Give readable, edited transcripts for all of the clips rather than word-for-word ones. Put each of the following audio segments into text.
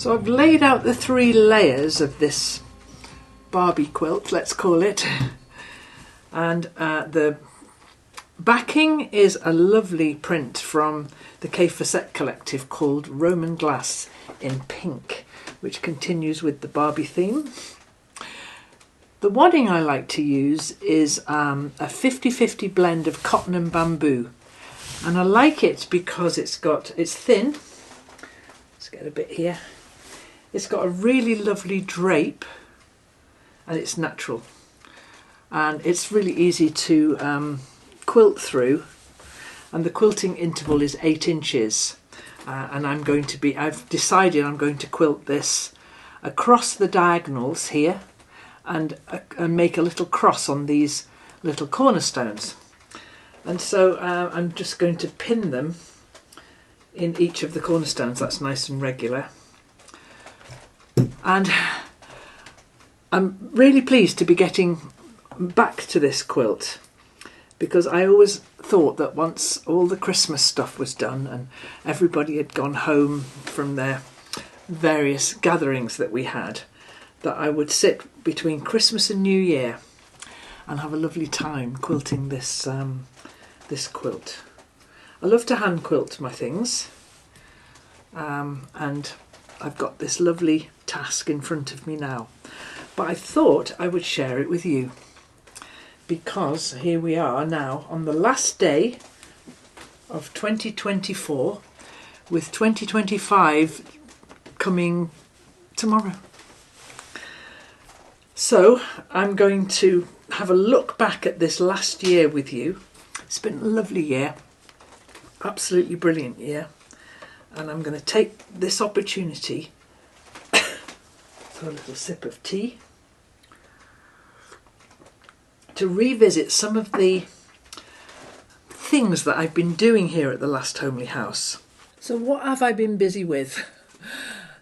So I've laid out the 3 layers of this Barbie quilt, let's call it, and the backing is a lovely print from the Kantha collective called Roman Glass in pink, which continues with the Barbie theme. The wadding I like to use is a 50-50 blend of cotton and bamboo, and I like it because it's thin. Let's get a bit here. It's got a really lovely drape and it's natural, and it's really easy to quilt through, and the quilting interval is 8 inches, and I've decided I'm going to quilt this across the diagonals here and make a little cross on these little cornerstones, and so I'm just going to pin them in each of the cornerstones. That's nice and regular. And I'm really pleased to be getting back to this quilt, because I always thought that once all the Christmas stuff was done and everybody had gone home from their various gatherings that we had, that I would sit between Christmas and New Year and have a lovely time quilting this this quilt. I love to hand quilt my things, and I've got this lovely task in front of me now, but I thought I would share it with you, because here we are now on the last day of 2024, with 2025 coming tomorrow. So I'm going to have a look back at this last year with you. It's been a lovely year, absolutely brilliant year, and I'm going to take this opportunity for a little sip of tea to revisit some of the things that I've been doing here at the Last Homely House. So what have I been busy with?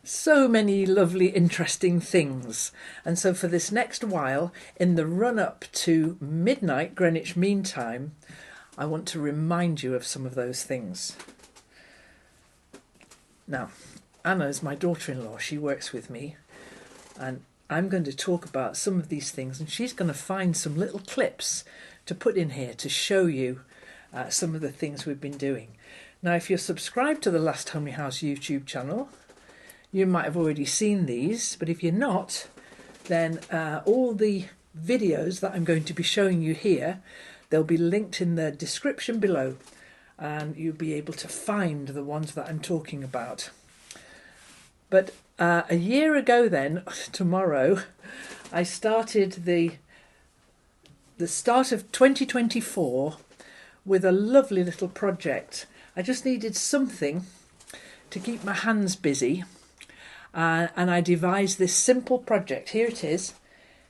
So many lovely, interesting things. And so for this next while, in the run-up to midnight Greenwich Mean Time, I want to remind you of some of those things. Now, Anna is my daughter-in-law. She works with me, and I'm going to talk about some of these things, and she's going to find some little clips to put in here to show you some of the things we've been doing. Now, if you're subscribed to the Last Homely House YouTube channel, you might have already seen these, but if you're not, then all the videos that I'm going to be showing you here, they'll be linked in the description below, and you'll be able to find the ones that I'm talking about. But a year ago then, tomorrow, I started the start of 2024 with a lovely little project. I just needed something to keep my hands busy, and I devised this simple project. Here it is.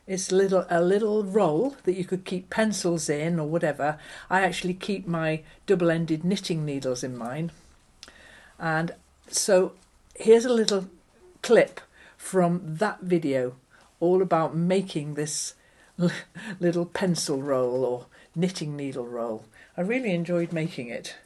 It's a little roll that you could keep pencils in or whatever. I actually keep my double-ended knitting needles in mine. And so here's a little clip from that video all about making this little pencil roll or knitting needle roll. I really enjoyed making it.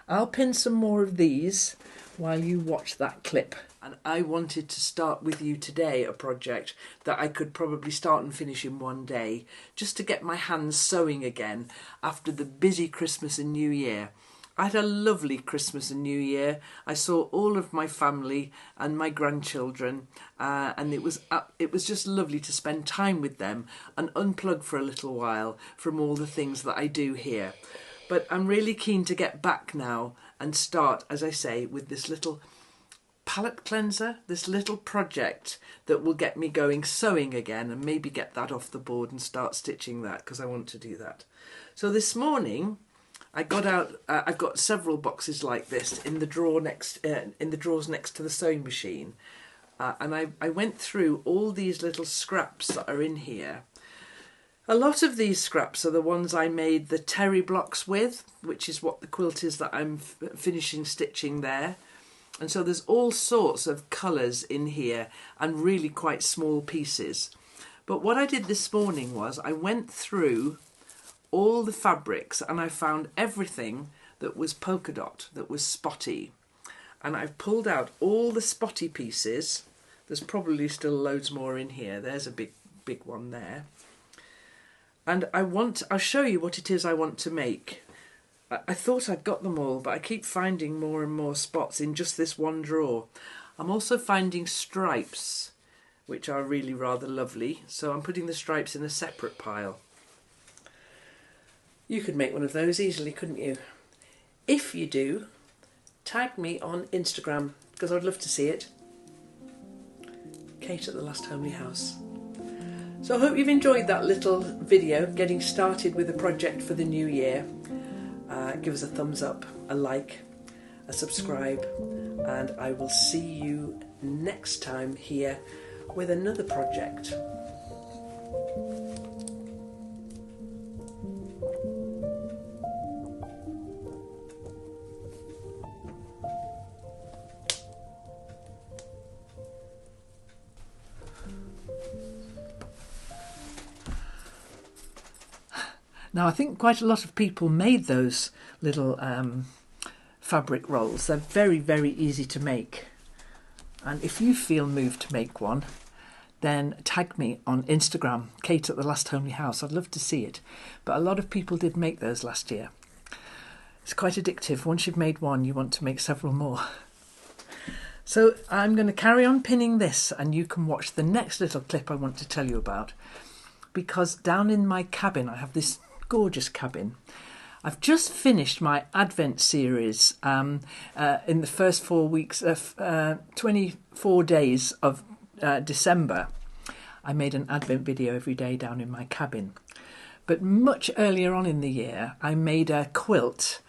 I'll pin some more of these while you watch that clip. And I wanted to start with you today a project that I could probably start and finish in one day, just to get my hands sewing again after the busy Christmas and New Year. I had a lovely Christmas and New Year. I saw all of my family and my grandchildren, and it was just lovely to spend time with them and unplug for a little while from all the things that I do here. But I'm really keen to get back now and start, as I say, with this little palette cleanser, this little project that will get me going sewing again, and maybe get that off the board and start stitching that, because I want to do that. So this morning I got out, I've got several boxes like this in the drawer in the drawers next to the sewing machine, and I went through all these little scraps that are in here. A lot of these scraps are the ones I made the terry blocks with, which is what the quilt is that I'm finishing stitching there. And so there's all sorts of colours in here and really quite small pieces. But what I did this morning was I went through all the fabrics and I found everything that was polka dot, that was spotty. And I've pulled out all the spotty pieces There's probably still loads more in here. There's a big one there. And I'll show you what it is I want to make. I thought I'd got them all, but I keep finding more and more spots in just this one drawer. I'm also finding stripes, which are really rather lovely. So I'm putting the stripes in a separate pile. You could make one of those easily, couldn't you? If you do, tag me on Instagram, because I'd love to see it. Kate at the Last Homely House. So I hope you've enjoyed that little video, getting started with a project for the new year. Give us a thumbs up, a like, a subscribe, and I will see you next time here with another project. Now, I think quite a lot of people made those little fabric rolls. They're very, very easy to make. And if you feel moved to make one, then tag me on Instagram, Kate at the Last Homely House. I'd love to see it. But a lot of people did make those last year. It's quite addictive. Once you've made one, you want to make several more. So I'm going to carry on pinning this, and you can watch the next little clip I want to tell you about. Because down in my cabin, I have this gorgeous cabin. I've just finished my Advent series in the first 4 weeks of 24 days of December. I made an Advent video every day down in my cabin. But much earlier on in the year, I made a quilt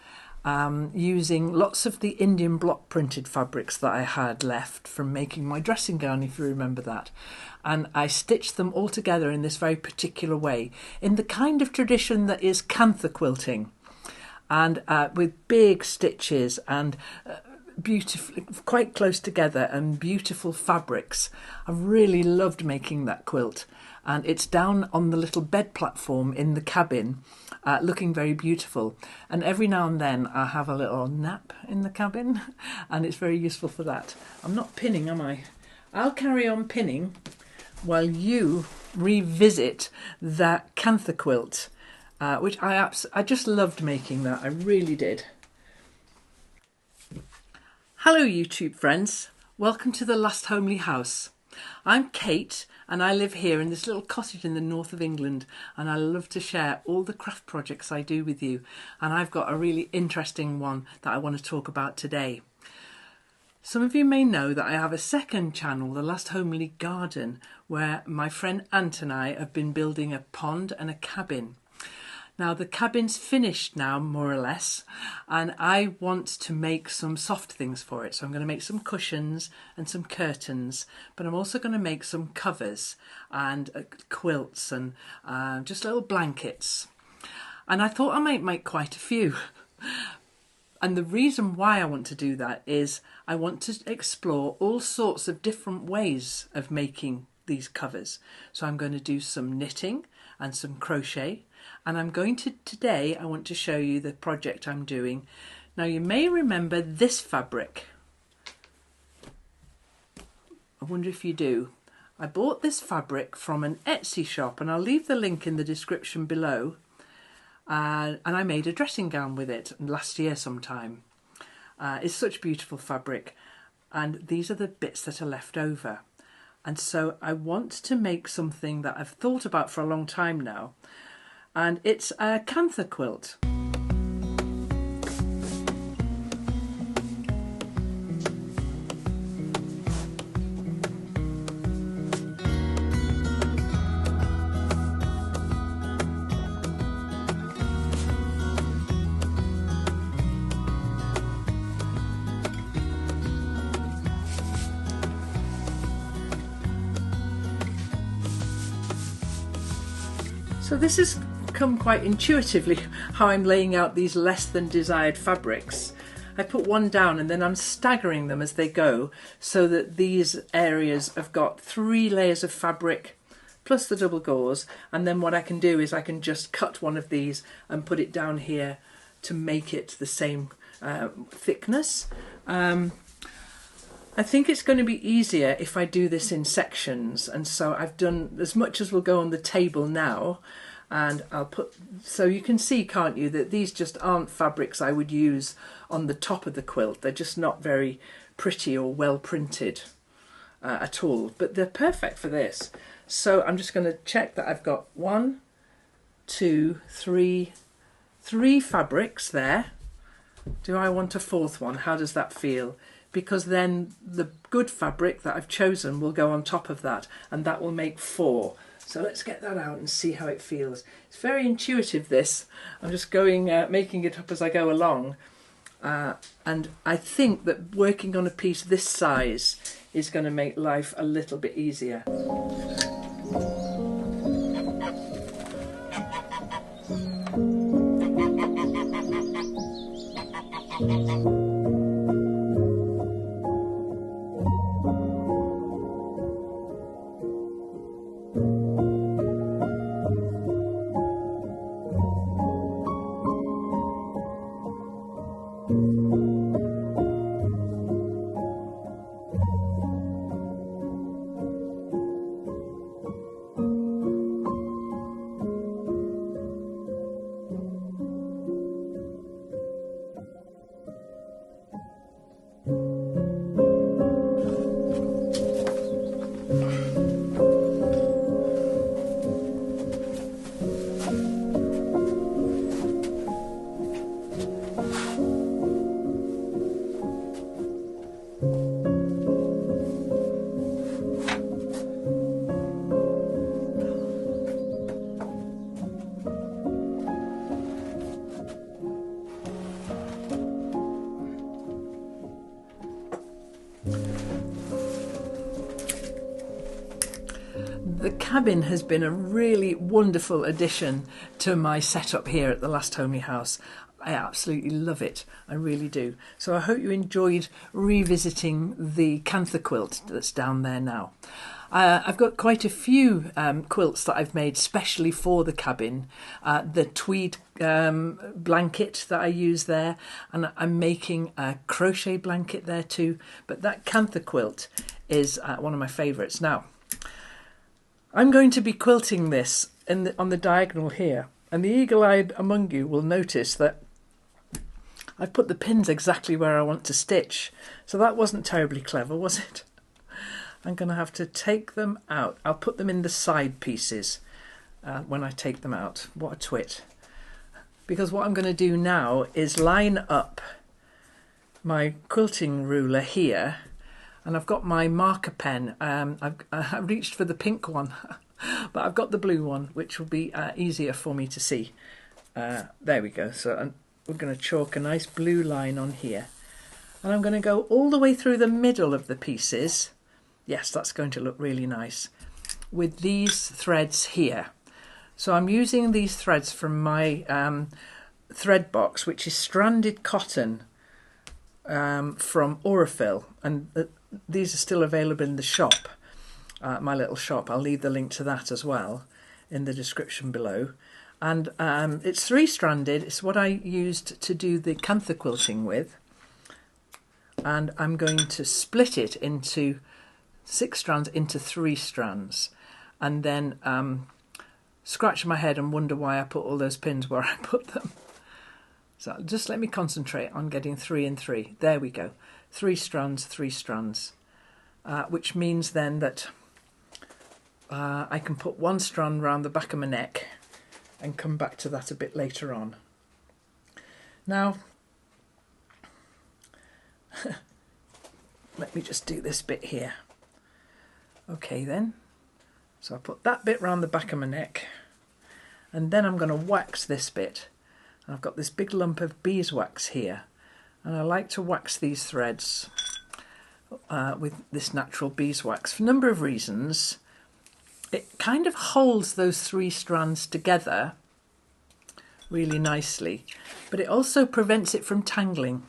using lots of the Indian block printed fabrics that I had left from making my dressing gown, if you remember that. And I stitched them all together in this very particular way, in the kind of tradition that is kantha quilting, and with big stitches and beautiful, quite close together, and beautiful fabrics. I really loved making that quilt, and it's down on the little bed platform in the cabin, looking very beautiful. And every now and then I have a little nap in the cabin, and it's very useful for that. I'm not pinning, am I? I'll carry on pinning while you revisit that kantha quilt, which I just loved making that. I really did. Hello YouTube friends, welcome to the Last Homely House. I'm Kate, and I live here in this little cottage in the north of England, and I love to share all the craft projects I do with you, and I've got a really interesting one that I want to talk about today. Some of you may know that I have a second channel, The Last Homely Garden, where my friend Ant and I have been building a pond and a cabin. Now the cabin's finished now, more or less, and I want to make some soft things for it. So I'm going to make some cushions and some curtains, but I'm also going to make some covers and quilts and just little blankets. And I thought I might make quite a few. And the reason why I want to do that is I want to explore all sorts of different ways of making these covers. So I'm going to do some knitting and some crochet. And I'm going to, today, I want to show you the project I'm doing. Now you may remember this fabric. I wonder if you do. I bought this fabric from an Etsy shop, and I'll leave the link in the description below. And I made a dressing gown with it last year sometime. It's such beautiful fabric, and these are the bits that are left over. And so I want to make something that I've thought about for a long time now, and it's a kantha quilt. So this has come quite intuitively, how I'm laying out these less than desired fabrics. I put one down and then I'm staggering them as they go, so that these areas have got 3 layers of fabric plus the double gauze, and then what I can do is I can just cut one of these and put it down here to make it the same thickness. I think it's going to be easier if I do this in sections, and so I've done as much as will go on the table now, and I'll put, so you can see, can't you, that these just aren't fabrics I would use on the top of the quilt. They're just not very pretty or well printed at all, but they're perfect for this. So I'm just going to check that I've got 1, 2, 3 fabrics there. Do I want a fourth one? How does that feel? Because then the good fabric that I've chosen will go on top of that, and that will make 4. So let's get that out and see how it feels. It's very intuitive, this. I'm just going, making it up as I go along. And I think that working on a piece this size is going to make life a little bit easier. The cabin has been a really wonderful addition to my setup here at the Last Homely House. I absolutely love it. I really do. So I hope you enjoyed revisiting the kantha quilt that's down there now. I've got quite a few quilts that I've made specially for the cabin. The tweed blanket that I use there, and I'm making a crochet blanket there too. But that kantha quilt is one of my favourites. Now, I'm going to be quilting this on the diagonal here, and the eagle-eyed among you will notice that I've put the pins exactly where I want to stitch. So that wasn't terribly clever, was it? I'm going to have to take them out. I'll put them in the side pieces when I take them out. What a twit. Because what I'm going to do now is line up my quilting ruler here, and I've got my marker pen. I reached for the pink one, but I've got the blue one, which will be easier for me to see. There we go. So we're going to chalk a nice blue line on here. And I'm going to go all the way through the middle of the pieces. Yes, that's going to look really nice with these threads here. So I'm using these threads from my thread box, which is stranded cotton from Aurifil, and these are still available in the shop, my little shop. I'll leave the link to that as well in the description below. And it's 3-stranded. It's what I used to do the kantha quilting with. And I'm going to split it into 6 strands into 3 strands, and then scratch my head and wonder why I put all those pins where I put them. So just let me concentrate on getting 3 and 3. There we go. 3 strands, 3 strands, which means then that I can put 1 strand round the back of my neck and come back to that a bit later on. Now, let me just do this bit here. Okay then, so I put that bit round the back of my neck, and then I'm going to wax this bit. I've got this big lump of beeswax here, and I like to wax these threads with this natural beeswax for a number of reasons. It kind of holds those 3 strands together really nicely, but it also prevents it from tangling.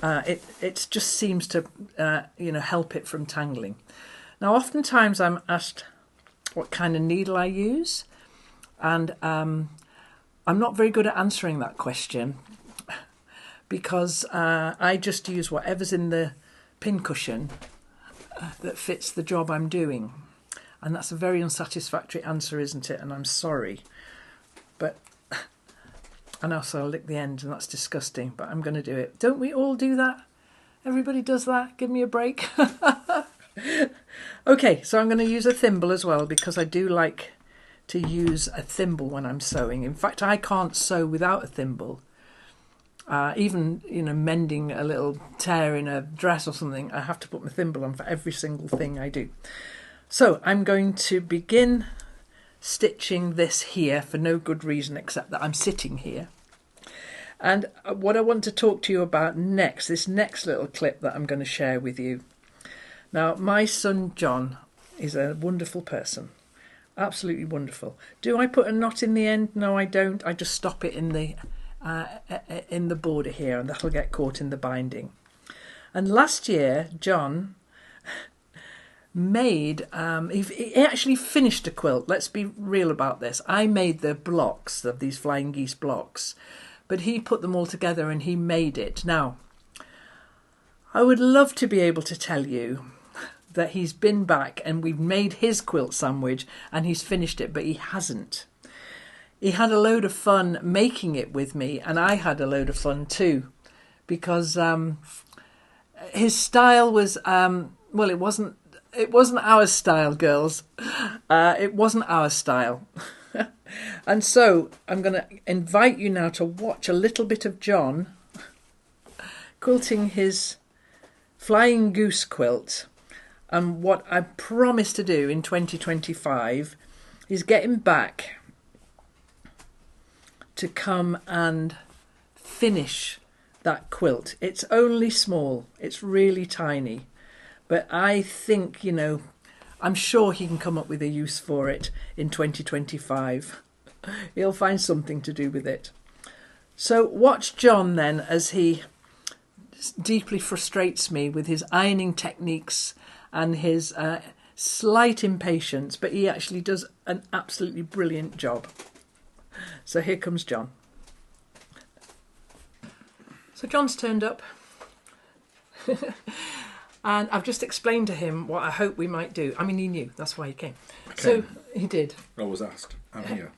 It just seems to help it from tangling. Now, oftentimes I'm asked what kind of needle I use, and I'm not very good at answering that question because I just use whatever's in the pincushion that fits the job I'm doing. And that's a very unsatisfactory answer, isn't it? And I'm sorry. But, and also I'll lick the end, and that's disgusting, but I'm going to do it. Don't we all do that? Everybody does that? Give me a break. Okay, so I'm going to use a thimble as well, because I do like to use a thimble when I'm sewing. In fact, I can't sew without a thimble. Even, you know, mending a little tear in a dress or something, I have to put my thimble on for every single thing I do. So I'm going to begin stitching this here for no good reason except that I'm sitting here. And what I want to talk to you about next, this next little clip that I'm going to share with you. Now, my son John is a wonderful person. Absolutely wonderful. Do I put a knot in the end? No, I don't. I just stop it in the border here, and that'll get caught in the binding. And last year, John made, he actually finished a quilt. Let's be real about this. I made the blocks of these flying geese blocks, but he put them all together and he made it. Now, I would love to be able to tell you that he's been back and we've made his quilt sandwich and he's finished it, but he hasn't. He had a load of fun making it with me, and I had a load of fun too, because his style was, well, it wasn't our style, girls. It wasn't our style. And so I'm going to invite you now to watch a little bit of John quilting his flying goose quilt. And what I promise to do in 2025 is get him back to come and finish that quilt. It's only small. It's really tiny. But I think, you know, I'm sure he can come up with a use for it in 2025. He'll find something to do with it. So watch John then as he deeply frustrates me with his ironing techniques and his slight impatience, but he actually does an absolutely brilliant job. So here comes John. So John's turned up. And I've just explained to him what I hope we might do. I mean, he knew. That's why he came. Okay. So he did. I was asked. I'm here.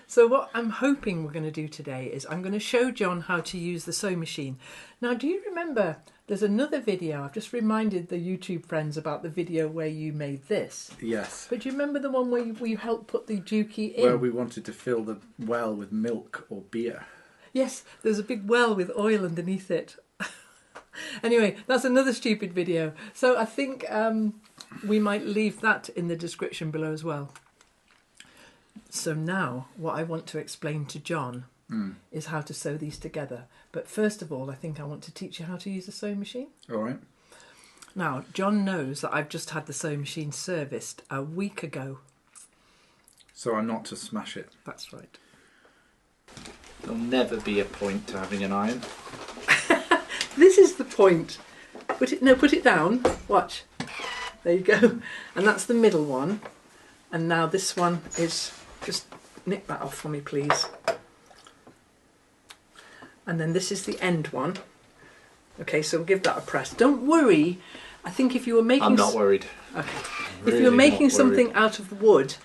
So what I'm hoping we're going to do today is I'm going to show John how to use the sewing machine. Now, do you remember there's another video? I've just reminded the YouTube friends about the video where you made this. Yes. But do you remember the one where you helped put the dookie in? Where we wanted to fill the well with milk or beer. Yes, there's a big well with oil underneath it. Anyway, that's another stupid video. So I think we might leave that in the description below as well. So now what I want to explain to John is how to sew these together. But first of all, I think I want to teach you how to use the sewing machine. All right. Now, John knows that I've just had the sewing machine serviced a week ago. So I'm not to smash it. That's right. There'll never be a point to having an iron. This is the point. Put it down. Watch. There you go. And that's the middle one. And now this one is, just nip that off for me, please. And then this is the end one. Okay, so give that a press. Don't worry. I think if you were making... I'm not worried. Okay. Really if you were making not something out of wood,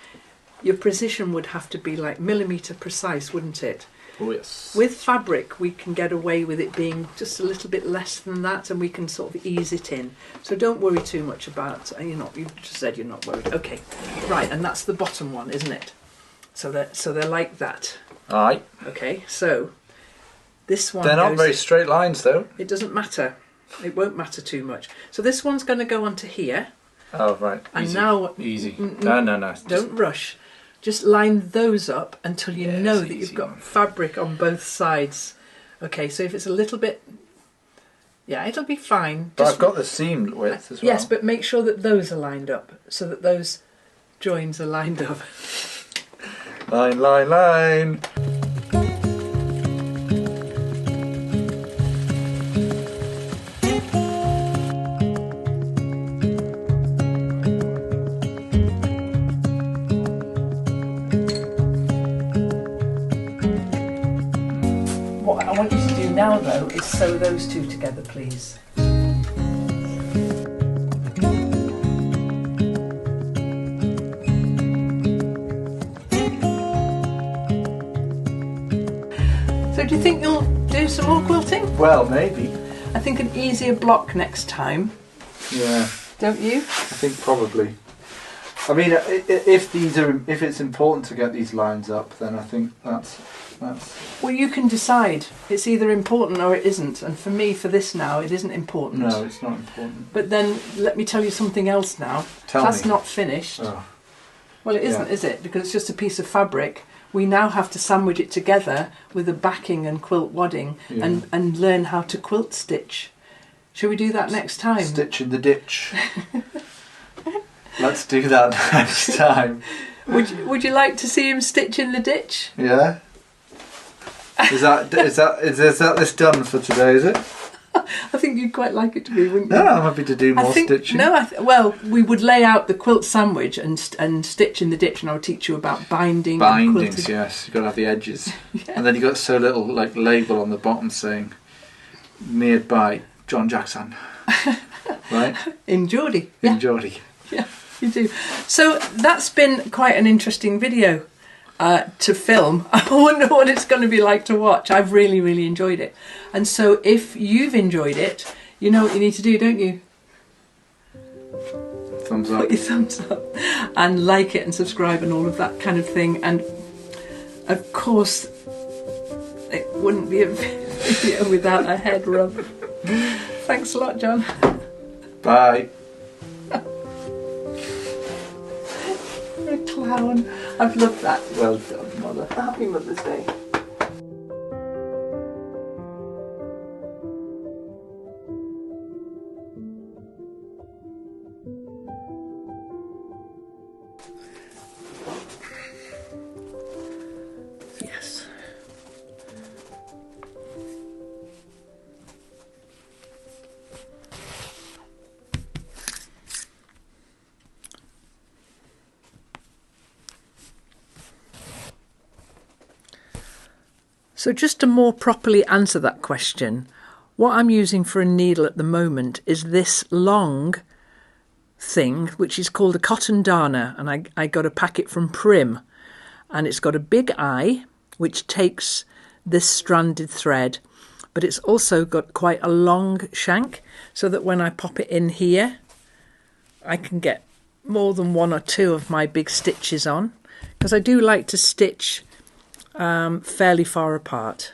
your precision would have to be like millimetre precise, wouldn't it? Oh, yes. With fabric, we can get away with it being just a little bit less than that, and we can sort of ease it in. So don't worry too much about, you just said you're not worried. Okay, right, and that's the bottom one, isn't it? So they're like that. All right. Okay, so this one They're not very straight lines, though. It doesn't matter. It won't matter too much. So this one's going to go onto here. Oh, right. And easy. now... Easy. No. Don't rush. Just line those up until you know that you've got fabric on both sides. Okay, so if it's a little bit... Yeah, it'll be fine. But I've got the seam width as well. Yes, but make sure that those are lined up, so that those joins are lined up. Line. What I want you to do now, though, is sew those two together, please. do you think you'll do some more quilting? Well, maybe. I think an easier block next time. Yeah. Don't you? I think probably. I mean, if it's important to get these lines up, then I think that's. Well, you can decide. It's either important or it isn't. And for me, for this now, it isn't important. No, it's not important. But then, let me tell you something else now. That's not finished. Oh. Well, it isn't, is it? Because it's just a piece of fabric. We now have to sandwich it together with the backing and quilt wadding and learn how to quilt stitch. Shall we do that next time? Stitch in the ditch. Let's do that next time. Would you like to see him stitch in the ditch? Yeah. Is that this done for today? Is it? I think you'd quite like it to be, wouldn't you? No, I'm happy to do more stitching. No, well, we would lay out the quilt sandwich and stitch in the ditch, and I'll teach you about binding. Bindings, yes. You've got to have the edges, and then you've got so little like label on the bottom saying "made by John Jackson," right? In Geordie. In Geordie. Yeah, you do. So that's been quite an interesting video to film. I wonder what it's going to be like to watch. I've really, really enjoyed it. And so if you've enjoyed it, you know what you need to do, don't you? Thumbs up. Put your thumbs up and like it and subscribe and all of that kind of thing. And of course, it wouldn't be a video without a head rub. Thanks a lot, John. Bye. You're a clown. I've loved that. Well done, Mother. Happy Mother's Day. Yes. So just to more properly answer that question, what I'm using for a needle at the moment is this long thing, which is called a cotton darner, and I got a packet from Prim, and it's got a big eye, which takes this stranded thread, but it's also got quite a long shank, so that when I pop it in here, I can get more than one or two of my big stitches on, because I do like to stitch fairly far apart.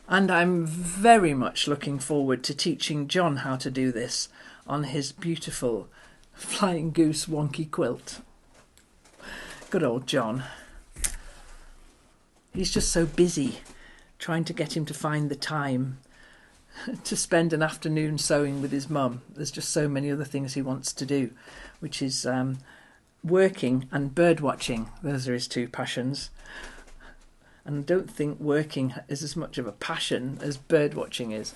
And I'm very much looking forward to teaching John how to do this on his beautiful flying goose wonky quilt. Good old John. He's just so busy trying to get him to find the time to spend an afternoon sewing with his mum. There's just so many other things he wants to do, which is working and bird watching. Those are his two passions. And I don't think working is as much of a passion as bird watching is.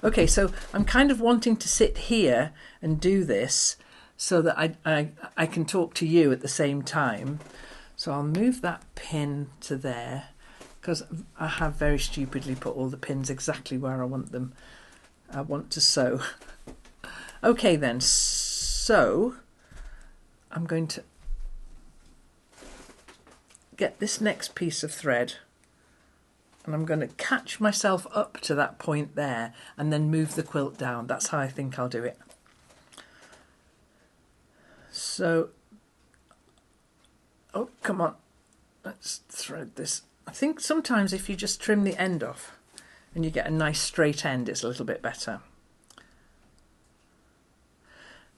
Okay, so I'm kind of wanting to sit here and do this so that I can talk to you at the same time. So I'll move that pin to there, because I have very stupidly put all the pins exactly where I want them. I want to sew. Okay then, so I'm going to get this next piece of thread, and I'm going to catch myself up to that point there and then move the quilt down. That's how I think I'll do it. So, oh, come on, let's thread this. I think sometimes if you just trim the end off and you get a nice straight end, it's a little bit better.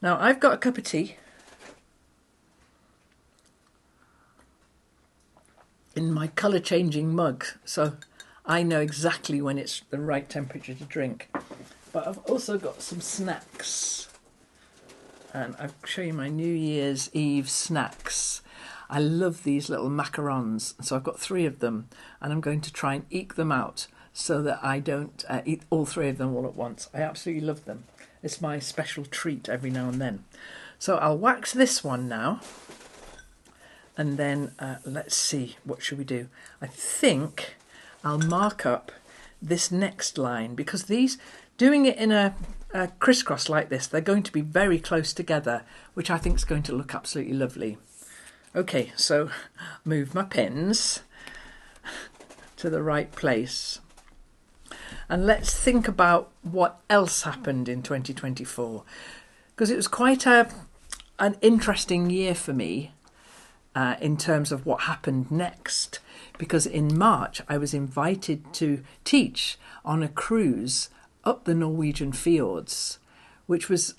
Now I've got a cup of tea in my colour changing mug, so I know exactly when it's the right temperature to drink. But I've also got some snacks, and I'll show you my New Year's Eve snacks. I love these little macarons, so I've got 3 of them, and I'm going to try and eke them out so that I don't eat all 3 of them all at once. I absolutely love them. It's my special treat every now and then. So I'll wax this one now, and then let's see, what should we do? I think I'll mark up this next line, because these doing it in a crisscross like this, they're going to be very close together, which I think is going to look absolutely lovely. Okay, so move my pins to the right place. And let's think about what else happened in 2024. Because it was quite an interesting year for me in terms of what happened next. Because in March, I was invited to teach on a cruise up the Norwegian fjords, which was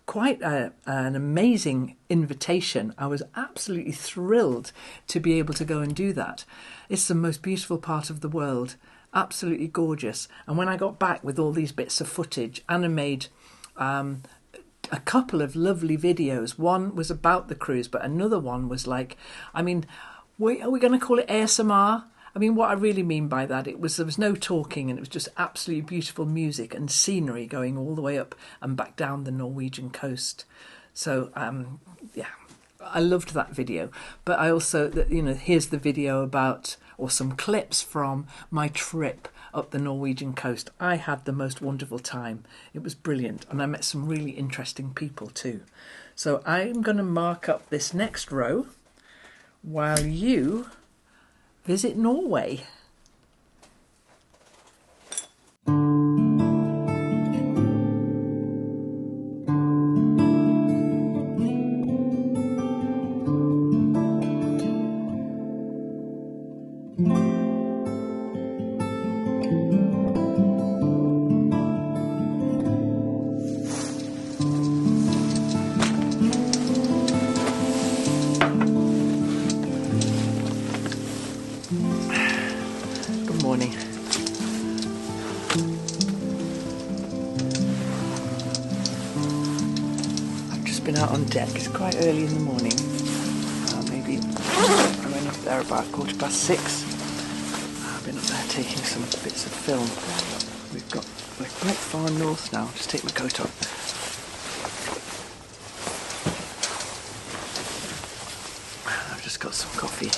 quite an amazing invitation. I was absolutely thrilled to be able to go and do that. It's the most beautiful part of the world, absolutely gorgeous. And when I got back with all these bits of footage, Anna made a couple of lovely videos. One was about the cruise, but another one was like, I mean, are we going to call it ASMR? I mean, what I really mean by that, there was no talking, and it was just absolutely beautiful music and scenery going all the way up and back down the Norwegian coast. So, yeah, I loved that video. But I also, here's the video about, or some clips from my trip up the Norwegian coast. I had the most wonderful time. It was brilliant, and I met some really interesting people too. So I'm going to mark up this next row while you visit Norway. Out on deck. It's quite early in the morning. Maybe I went up there about 6:15. I've been up there taking some bits of film. We're quite far north now. Just take my coat off. I've just got some coffee.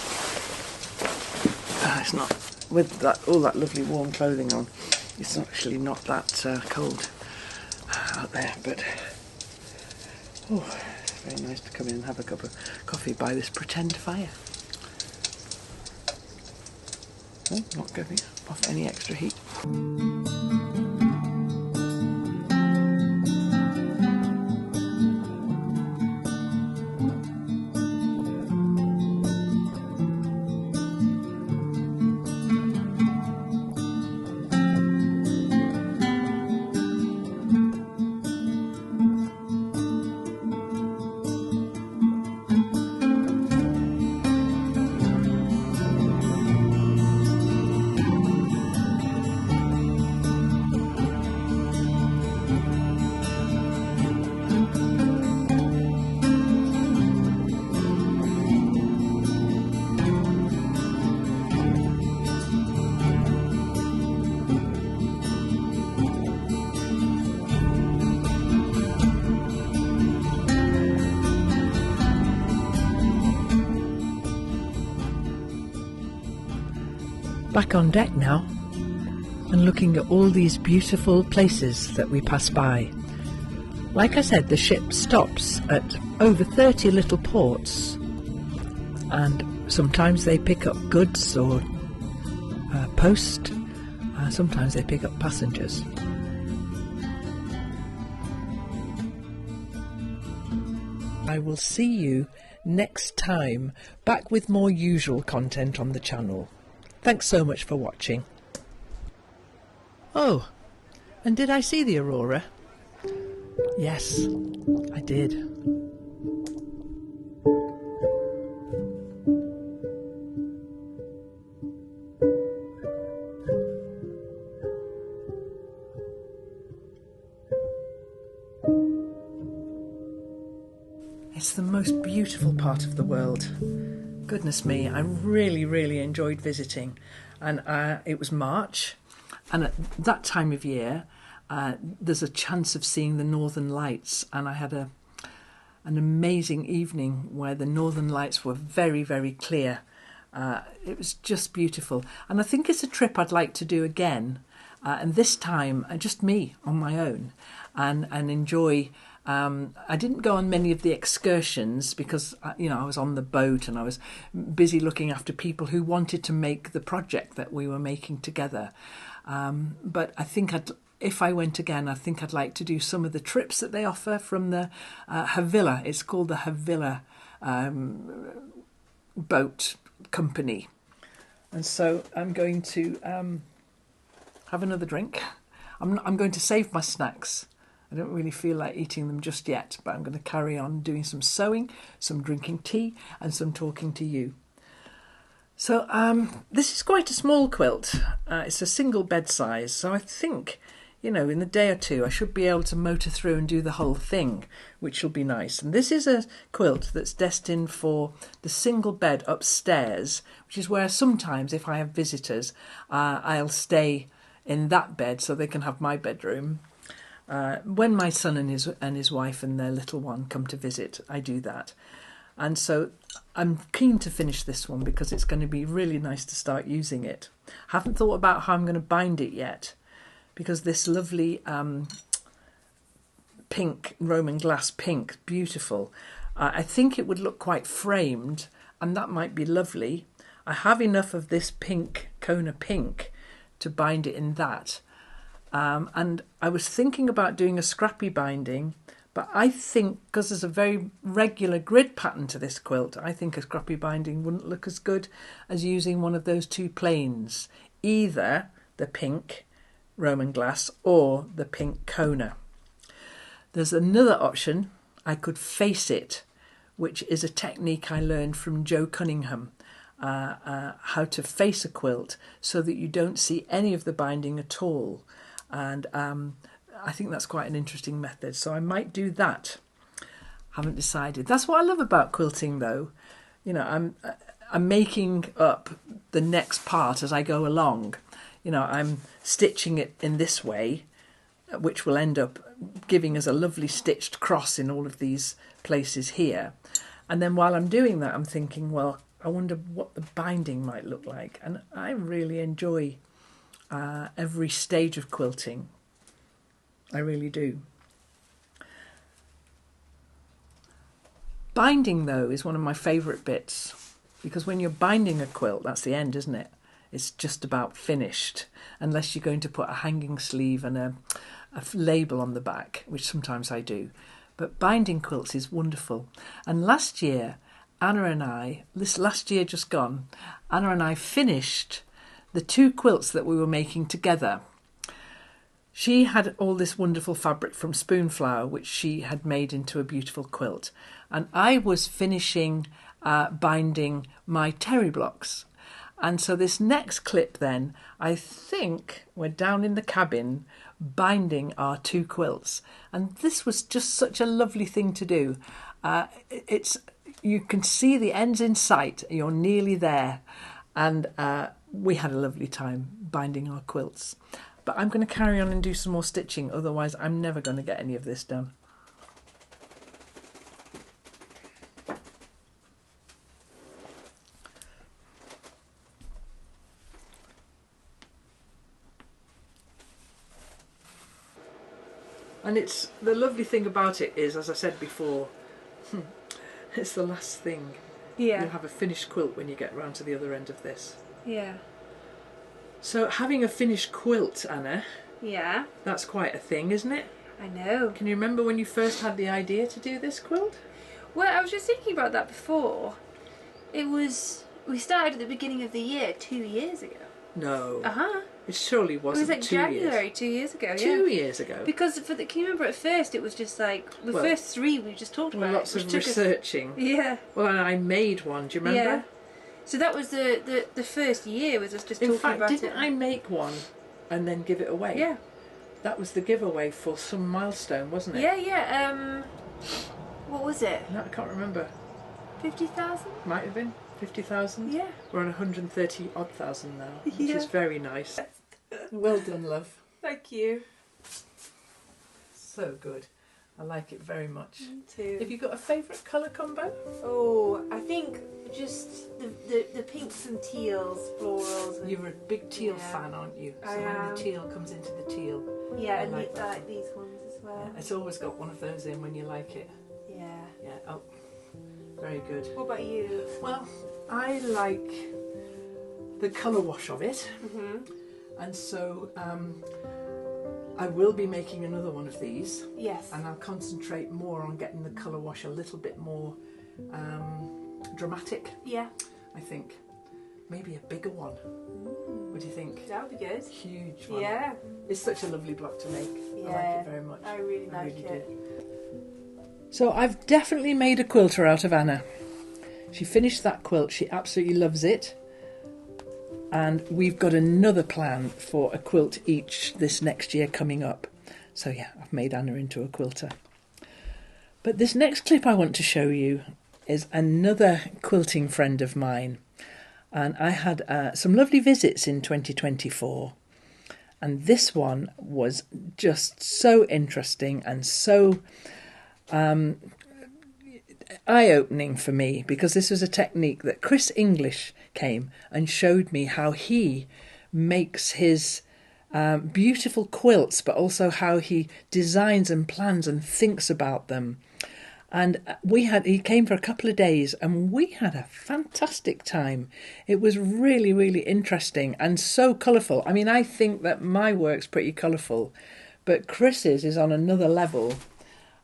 It's not with all that lovely warm clothing on. It's actually not that cold out there, but. Oh, it's very nice to come in and have a cup of coffee by this pretend fire. Oh, not giving off any extra heat. Back on deck now, and looking at all these beautiful places that we pass by. Like I said, the ship stops at over 30 little ports, and sometimes they pick up goods or post, sometimes they pick up passengers. I will see you next time, back with more usual content on the channel. Thanks so much for watching. Oh, and did I see the aurora? Yes, I did. It's the most beautiful part of the world. Goodness me, I really enjoyed visiting. And it was March, and at that time of year there's a chance of seeing the Northern Lights, and I had an amazing evening where the Northern Lights were very clear. It was just beautiful, and I think it's a trip I'd like to do again. and this time just me on my own, and enjoy. I didn't go on many of the excursions because I was on the boat and I was busy looking after people who wanted to make the project that we were making together. But I think if I went again, I think I'd like to do some of the trips that they offer from the Havila. It's called the Havila boat company. And so I'm going to have another drink. I'm going to save my snacks. I don't really feel like eating them just yet, but I'm going to carry on doing some sewing, some drinking tea, and some talking to you. So this is quite a small quilt. It's a single bed size, so I think, in a day or two I should be able to motor through and do the whole thing, which will be nice. And this is a quilt that's destined for the single bed upstairs, which is where sometimes, if I have visitors, I'll stay in that bed so they can have my bedroom. When my son and his wife and their little one come to visit, I do that. And so I'm keen to finish this one because it's going to be really nice to start using it. Haven't thought about how I'm going to bind it yet, because this lovely pink, Roman glass pink, beautiful. I think it would look quite framed, and that might be lovely. I have enough of this pink, Kona pink, to bind it in that. And I was thinking about doing a scrappy binding, but I think because there's a very regular grid pattern to this quilt, I think a scrappy binding wouldn't look as good as using one of those two planes, either the pink Roman glass or the pink Kona. There's another option. I could face it, which is a technique I learned from Joe Cunningham, how to face a quilt so that you don't see any of the binding at all. And I think that's quite an interesting method. So I might do that. Haven't decided. That's what I love about quilting, though. I'm making up the next part as I go along. I'm stitching it in this way, which will end up giving us a lovely stitched cross in all of these places here. And then while I'm doing that, I'm thinking, well, I wonder what the binding might look like. And I really enjoy every stage of quilting. I really do. Binding, though, is one of my favourite bits, because when you're binding a quilt, that's the end, isn't it? It's just about finished, unless you're going to put a hanging sleeve and a label on the back, which sometimes I do. But binding quilts is wonderful. And last year, this last year just gone, Anna and I finished the two quilts that we were making together. She had all this wonderful fabric from Spoonflower, which she had made into a beautiful quilt. And I was finishing binding my terry blocks. And so this next clip then, I think we're down in the cabin binding our two quilts. And this was just such a lovely thing to do. You can see the ends in sight. You're nearly there. And we had a lovely time binding our quilts. But I'm going to carry on and do some more stitching, otherwise I'm never going to get any of this done. And the lovely thing about it is, as I said before, it's the last thing. Yeah. You'll have a finished quilt when you get round to the other end of this. Yeah. So having a finished quilt, Anna, Yeah. that's quite a thing, isn't it? I know. Can you remember when you first had the idea to do this quilt? Well, I was just thinking about that before. We started at the beginning of the year 2 years ago. No. Uh-huh. It surely wasn't. It was like 2 January years. 2 years ago, yeah. 2 years ago. Because can you remember at first it was just like the first three we just talked about. Lots of researching. Yeah. Well, and I made one. Do you remember? Yeah. So that was the first year was us just talking about it. In fact, didn't I make one and then give it away? Yeah. That was the giveaway for some milestone, wasn't it? Yeah, yeah. What was it? No, I can't remember. 50,000? Might have been 50,000. Yeah. We're on 130 odd thousand now, which Yeah. is very nice. Well done, love. Thank you. So good. I like it very much. Me too. Have you got a favourite colour combo? Oh, I think just the pinks and teals, florals. And, You're a big teal yeah. fan, aren't you? So I when am. the teal comes into the teal. Yeah, I and like that. like these ones as well. Yeah, it's always got one of those in when you like it. Yeah. Yeah, oh, very good. What about you? Well, I like the colour wash of it. And so I will be making another one of these. Yes. And I'll concentrate more on getting the colour wash a little bit more dramatic, Yeah. I think. Maybe a bigger one. What do you think? That would be good. Huge one. Yeah. It's such a lovely block to make. Yeah. I like it very much. I really like it. So I've definitely made a quilter out of Anna. She finished that quilt. She absolutely loves it. And we've got another plan for a quilt each this next year coming up. So yeah, I've made Anna into a quilter. But this next clip I want to show you is another quilting friend of mine. And I had some lovely visits in 2024. And this one was just so interesting and so eye-opening for me, because this was a technique that Chris English came and showed me how he makes his beautiful quilts, but also how he designs and plans and thinks about them. And he came for a couple of days and we had a fantastic time. It was really, really interesting and so colourful. I mean, I think that my work's pretty colourful, but Chris's is on another level.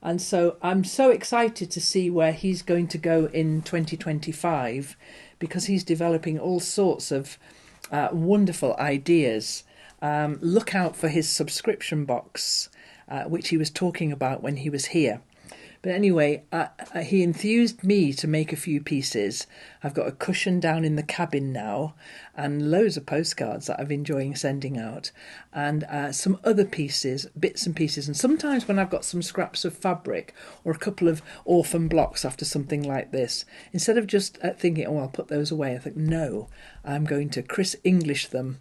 And so I'm so excited to see where he's going to go in 2025, because he's developing all sorts of wonderful ideas. Look out for his subscription box, which he was talking about when he was here. But anyway, he enthused me to make a few pieces. I've got a cushion down in the cabin now and loads of postcards that I've enjoying sending out, and some other pieces, bits and pieces. And sometimes when I've got some scraps of fabric or a couple of orphan blocks after something like this, instead of just thinking, oh, I'll put those away, I think, no, I'm going to Chris English them.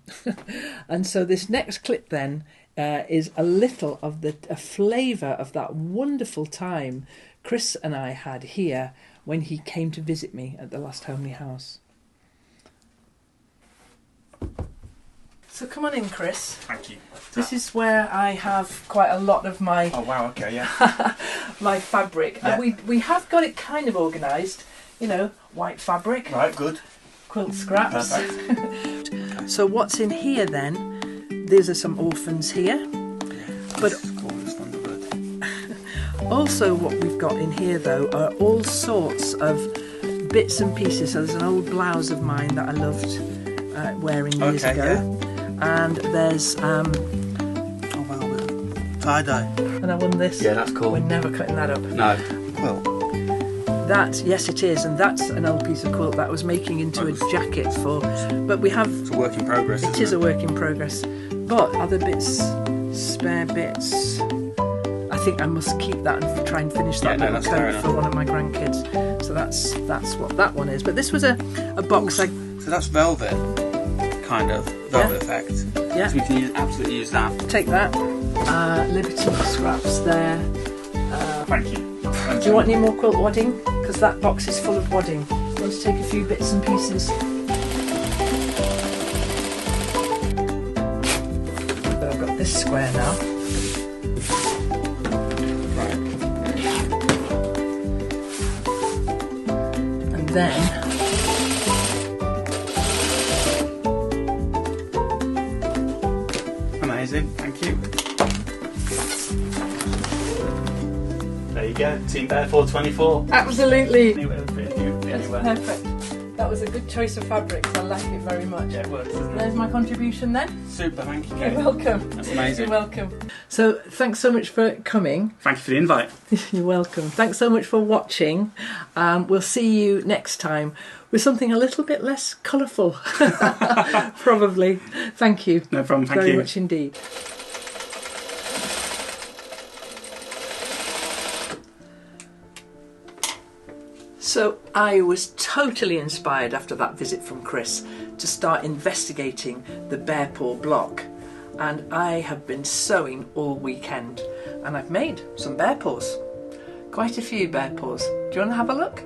And so this next clip then is a little of a flavour of that wonderful time Chris and I had here when he came to visit me at the last homely house. So come on in, Chris. Thank you. This is where I have quite a lot of my Oh wow, okay, yeah. my fabric. Yeah. And we have got it kind of organised, you know, white fabric, Right, good. quilt scraps. Perfect. So what's in here then? These are some orphans here. But also what we've got in here though are all sorts of bits and pieces. So there's an old blouse of mine that I loved wearing years ago. Yeah. And there's oh wow, tie-dye. and I won this. Yeah, that's cool. We're never cutting that up. No. Well, That, yes it is, and that's an old piece of quilt that I was making into a jacket for, but we have, it's a work in progress. it is a work in progress. But other bits, spare bits, I think I must keep that and try and finish that little coat for one of my grandkids. So that's what that one is. But this was a box. So that's velvet, kind of, velvet effect. Yeah. So we can absolutely use that. Take that, Liberty scraps there. Thank you. Do you want any more quilt wadding? Because that box is full of wadding. Let's take a few bits and pieces. But I've got this square now. And then amazing, thank you. There you go, Team Bear 424. absolutely. Anywhere, anywhere. Perfect. That was a good choice of fabric. I like it very much. Yeah, it works, doesn't it? There's my contribution then. Super, thank you, You're Kate. welcome. That's amazing. You're welcome. So thanks so much for coming. Thank you for the invite. You're welcome. Thanks so much for watching. We'll see you next time with something a little bit less colourful, probably. Thank you. No problem, thank Very you. much indeed. So I was totally inspired after that visit from Chris to start investigating the bear paw block. and I have been sewing all weekend, and I've made some bear paws. Quite a few bear paws. Do you want to have a look?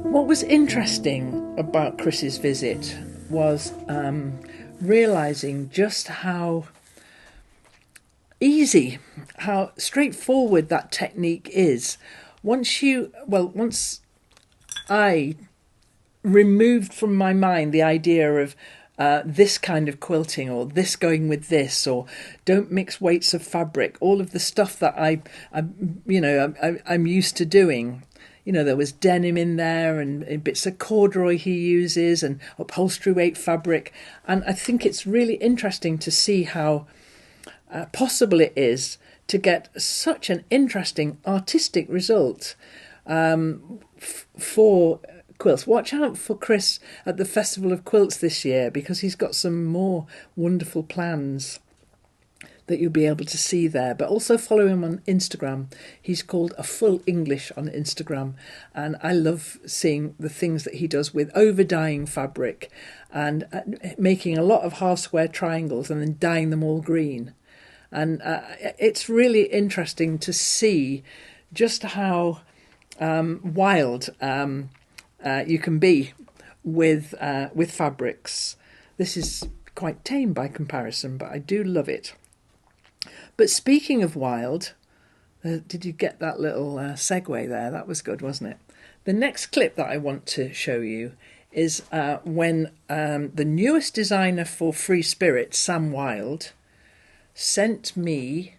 What was interesting about Chris's visit was realising just how easy, how straightforward that technique is. Once I removed from my mind the idea of this kind of quilting, or this going with this, or don't mix weights of fabric, all of the stuff that I'm used to doing. You know, there was denim in there and bits of corduroy he uses and upholstery weight fabric. And I think it's really interesting to see how possible it is to get such an interesting artistic result for quilts. Watch out for Chris at the Festival of Quilts this year, because he's got some more wonderful plans that you'll be able to see there. But also follow him on Instagram. He's called A Full English on Instagram, and I love seeing the things that he does with over dyeing fabric and making a lot of half square triangles and then dyeing them all green. And it's really interesting to see just how wild you can be with fabrics. This is quite tame by comparison, but I do love it. But speaking of wild, did you get that little segue there? That was good, wasn't it? The next clip that I want to show you is when the newest designer for Free Spirit, Sam Wilde, sent me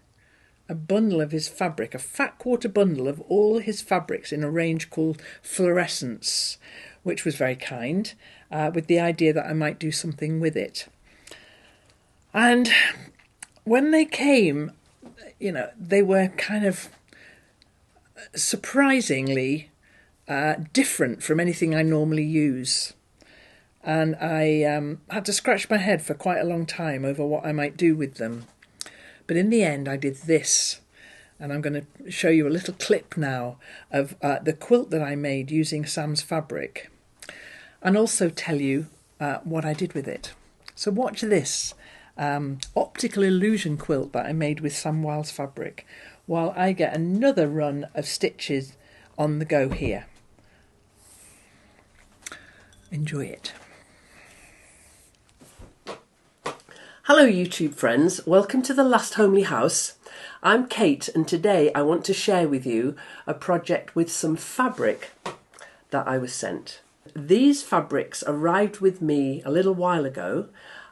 a bundle of his fabric, a fat quarter bundle of all his fabrics in a range called Fluorescence, which was very kind, with the idea that I might do something with it. And when they came, you know, they were kind of surprisingly different from anything I normally use. And I had to scratch my head for quite a long time over what I might do with them. But in the end, I did this. And I'm going to show you a little clip now of the quilt that I made using Sam's fabric. And also tell you what I did with it. So watch this. Optical illusion quilt that I made with Sam Wilde's fabric, while I get another run of stitches on the go here. Enjoy it. Hello YouTube friends, welcome to The Last Homely House. I'm Kate, and today I want to share with you a project with some fabric that I was sent. These fabrics arrived with me a little while ago.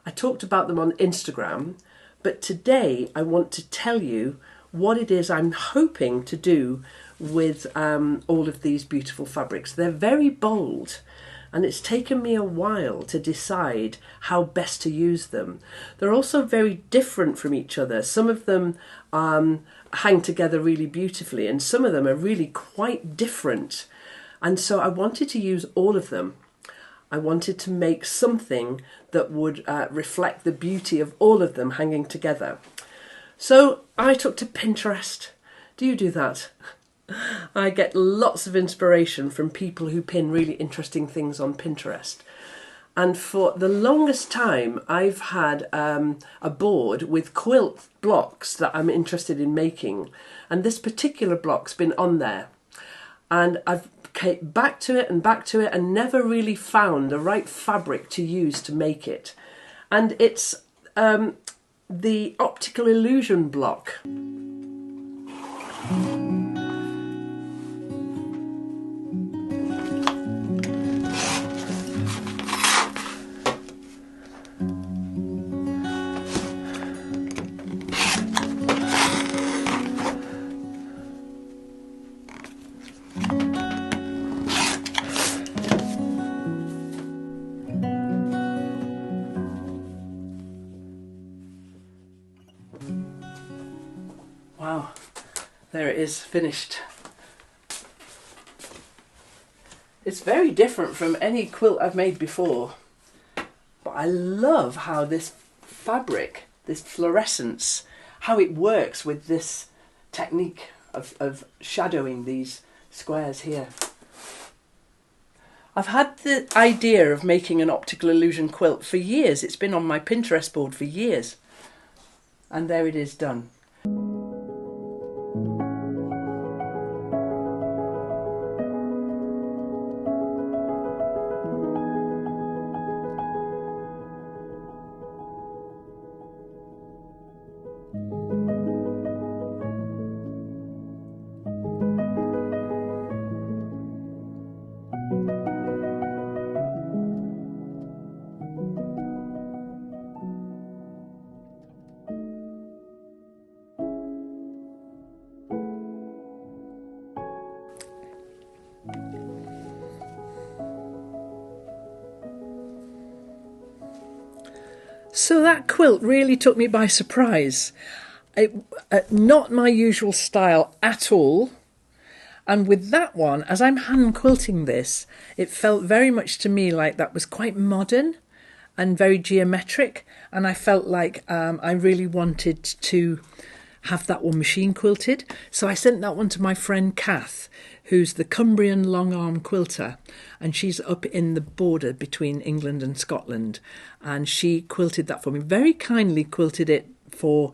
I talked about them on Instagram, but today I want to tell you what it is I'm hoping to do with all of these beautiful fabrics. They're very bold, and it's taken me a while to decide how best to use them. They're also very different from each other. Some of them hang together really beautifully, and some of them are really quite different. And so I wanted to use all of them. I wanted to make something that would reflect the beauty of all of them hanging together. So I took to Pinterest. Do you do that? I get lots of inspiration from people who pin really interesting things on Pinterest. And for the longest time, I've had a board with quilt blocks that I'm interested in making. And this particular block's been on there. And I've came back to it and never really found the right fabric to use to make it. And it's the optical illusion block. Wow, there it is, finished. It's very different from any quilt I've made before, but I love how this fabric, this fluorescence, how it works with this technique of shadowing these squares here. I've had the idea of making an optical illusion quilt for years. It's been on my Pinterest board for years. And there it is done. So that quilt really took me by surprise. Not my usual style at all. And with that one, as I'm hand quilting this, it felt very much to me like that was quite modern and very geometric. And I felt like I really wanted to have that one machine quilted. So I sent that one to my friend Kath, who's the Cumbrian long arm quilter, and she's up in the border between England and Scotland, and she quilted that for me, very kindly quilted it for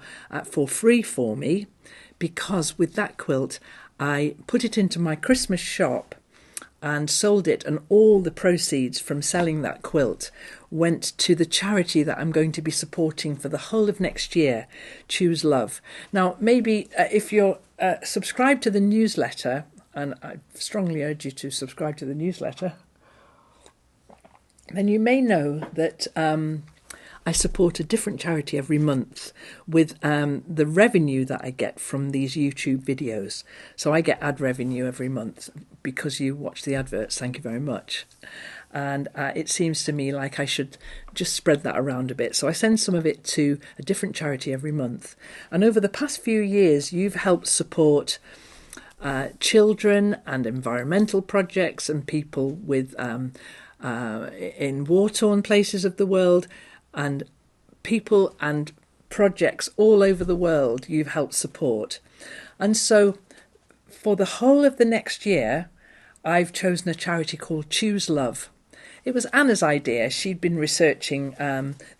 free for me, because with that quilt I put it into my Christmas shop and sold it, and all the proceeds from selling that quilt went to the charity that I'm going to be supporting for the whole of next year, Choose Love. Now, maybe if you're subscribed to the newsletter, and I strongly urge you to subscribe to the newsletter, then you may know that I support a different charity every month with the revenue that I get from these YouTube videos. So I get ad revenue every month because you watch the adverts. Thank you very much. And it seems to me like I should just spread that around a bit. So I send some of it to a different charity every month. And over the past few years, you've helped support children and environmental projects and people with in war-torn places of the world, and people and projects all over the world you've helped support. And so for the whole of the next year, I've chosen a charity called Choose Love. It was Anna's idea. She'd been researching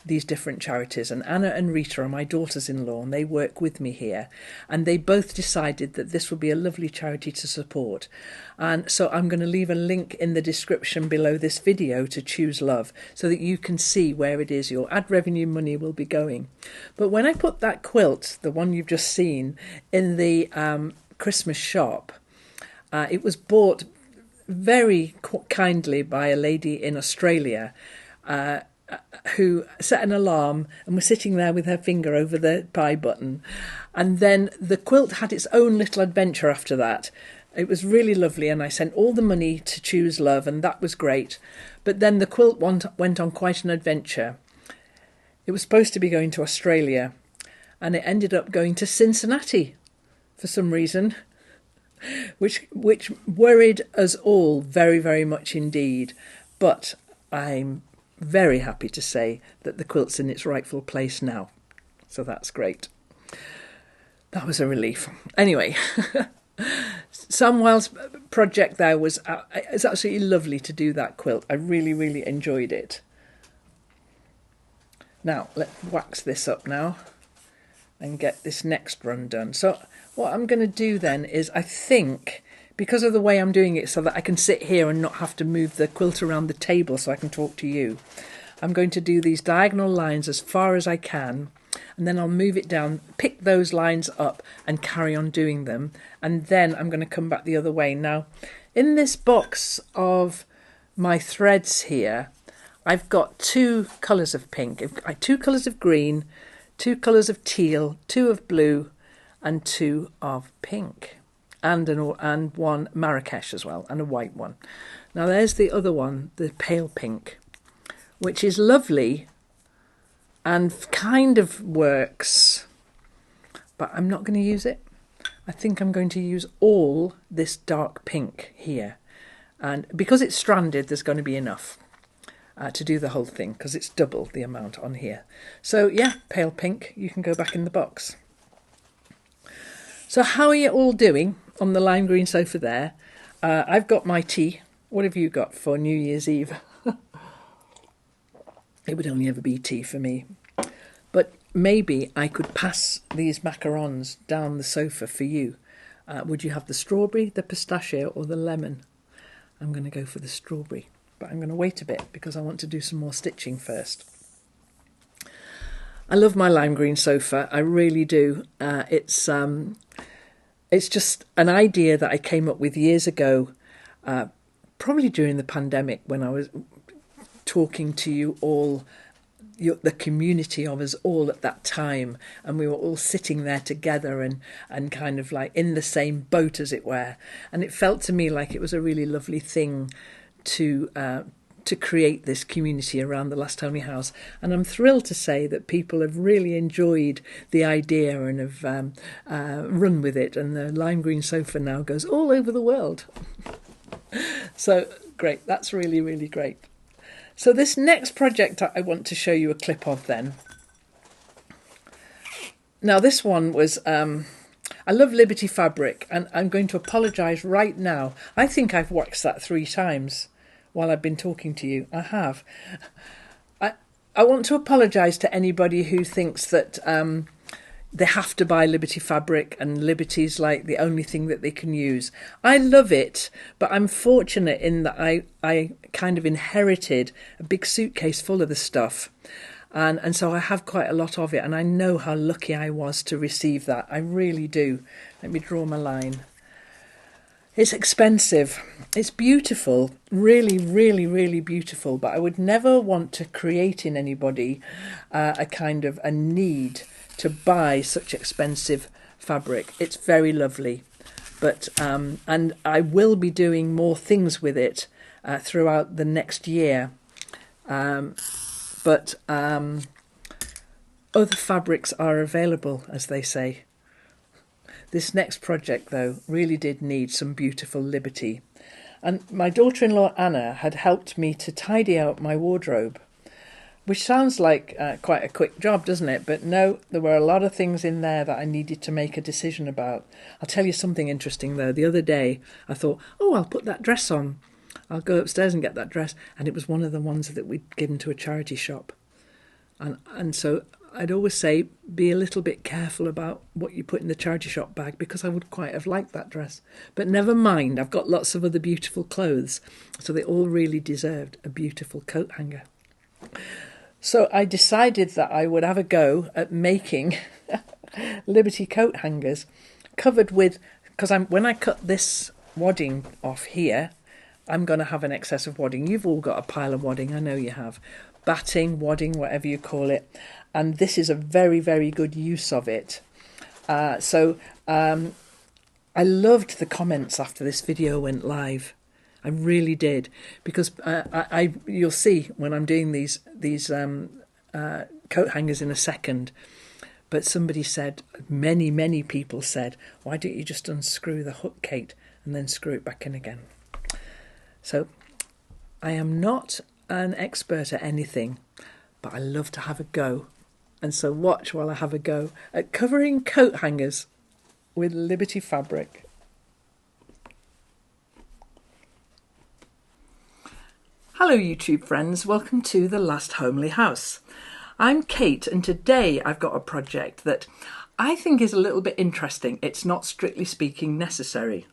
these different charities, and Anna and Rita are my daughters-in-law, and they work with me here. And they both decided that this would be a lovely charity to support. And so I'm going to leave a link in the description below this video to Choose Love, so that you can see where it is your ad revenue money will be going. But when I put that quilt, the one you've just seen, in the Christmas shop, it was bought very kindly by a lady in Australia who set an alarm and was sitting there with her finger over the buy button. And then the quilt had its own little adventure after that. It was really lovely, and I sent all the money to Choose Love, and that was great. But then the quilt went on quite an adventure. It was supposed to be going to Australia, and it ended up going to Cincinnati for some reason, which worried us all very, very much indeed. But I'm very happy to say that the quilt's in its rightful place now. So that's great. That was a relief. Anyway, Samwell's project there was it's absolutely lovely to do that quilt. I really, really enjoyed it. Now, let's wax this up now and get this next run done. So what I'm going to do then is, I think, because of the way I'm doing it so that I can sit here and not have to move the quilt around the table so I can talk to you, I'm going to do these diagonal lines as far as I can, and then I'll move it down, pick those lines up and carry on doing them, and then I'm going to come back the other way. Now, in this box of my threads here, I've got two colours of pink, two colours of green, two colours of teal, two of blue, and two of pink, and one Marrakesh as well, and a white one. Now there's the other one, the pale pink, which is lovely and kind of works, but I'm not going to use it I think I'm going to use all this dark pink here. And because it's stranded, there's going to be enough to do the whole thing, because it's double the amount on here. So yeah, pale pink, you can go back in the box. So how are you all doing on the lime green sofa there? I've got my tea. What have you got for New Year's Eve? It would only ever be tea for me. But maybe I could pass these macarons down the sofa for you. Would you have the strawberry, the pistachio or the lemon? I'm going to go for the strawberry, but I'm going to wait a bit because I want to do some more stitching first. I love my lime green sofa, I really do. It's just an idea that I came up with years ago, probably during the pandemic when I was talking to you all, the community of us all at that time, and we were all sitting there together and kind of like in the same boat, as it were. And it felt to me like it was a really lovely thing to create this community around the Last Homely House. And I'm thrilled to say that people have really enjoyed the idea and have run with it. And the lime green sofa now goes all over the world. So great, that's really, really great. So this next project I want to show you a clip of then. Now this one was, I love Liberty fabric, and I'm going to apologise right now. I think I've waxed that 3 times while I've been talking to you. I have. I want to apologise to anybody who thinks that they have to buy Liberty fabric and Liberty's like the only thing that they can use. I love it, but I'm fortunate in that I kind of inherited a big suitcase full of the stuff. And so I have quite a lot of it, and I know how lucky I was to receive that. I really do. Let me draw my line. It's expensive. It's beautiful. Really, really, really beautiful. But I would never want to create in anybody a kind of a need to buy such expensive fabric. It's very lovely, but and I will be doing more things with it throughout the next year, but other fabrics are available, as they say. This next project though really did need some beautiful Liberty, and my daughter-in-law Anna had helped me to tidy out my wardrobe, which sounds like quite a quick job, doesn't it? But no, there were a lot of things in there that I needed to make a decision about. I'll tell you something interesting, though. The other day, I thought, oh, I'll put that dress on. I'll go upstairs and get that dress. And it was one of the ones that we'd given to a charity shop. And so I'd always say, be a little bit careful about what you put in the charity shop bag, because I would quite have liked that dress. But never mind, I've got lots of other beautiful clothes. So they all really deserved a beautiful coat hanger. So I decided that I would have a go at making Liberty coat hangers covered with, because when I cut this wadding off here, I'm going to have an excess of wadding. You've all got a pile of wadding, I know you have. Batting, wadding, whatever you call it. And this is a very, very good use of it. I loved the comments after this video went live. I really did, because you'll see when I'm doing these coat hangers in a second. But somebody said, many people said, why don't you just unscrew the hook, Kate, and then screw it back in again? So I am not an expert at anything, but I love to have a go. And so watch while I have a go at covering coat hangers with Liberty fabric. Hello YouTube friends, welcome to the Last Homely House. I'm Kate, and today I've got a project that I think is a little bit interesting. It's not strictly speaking necessary.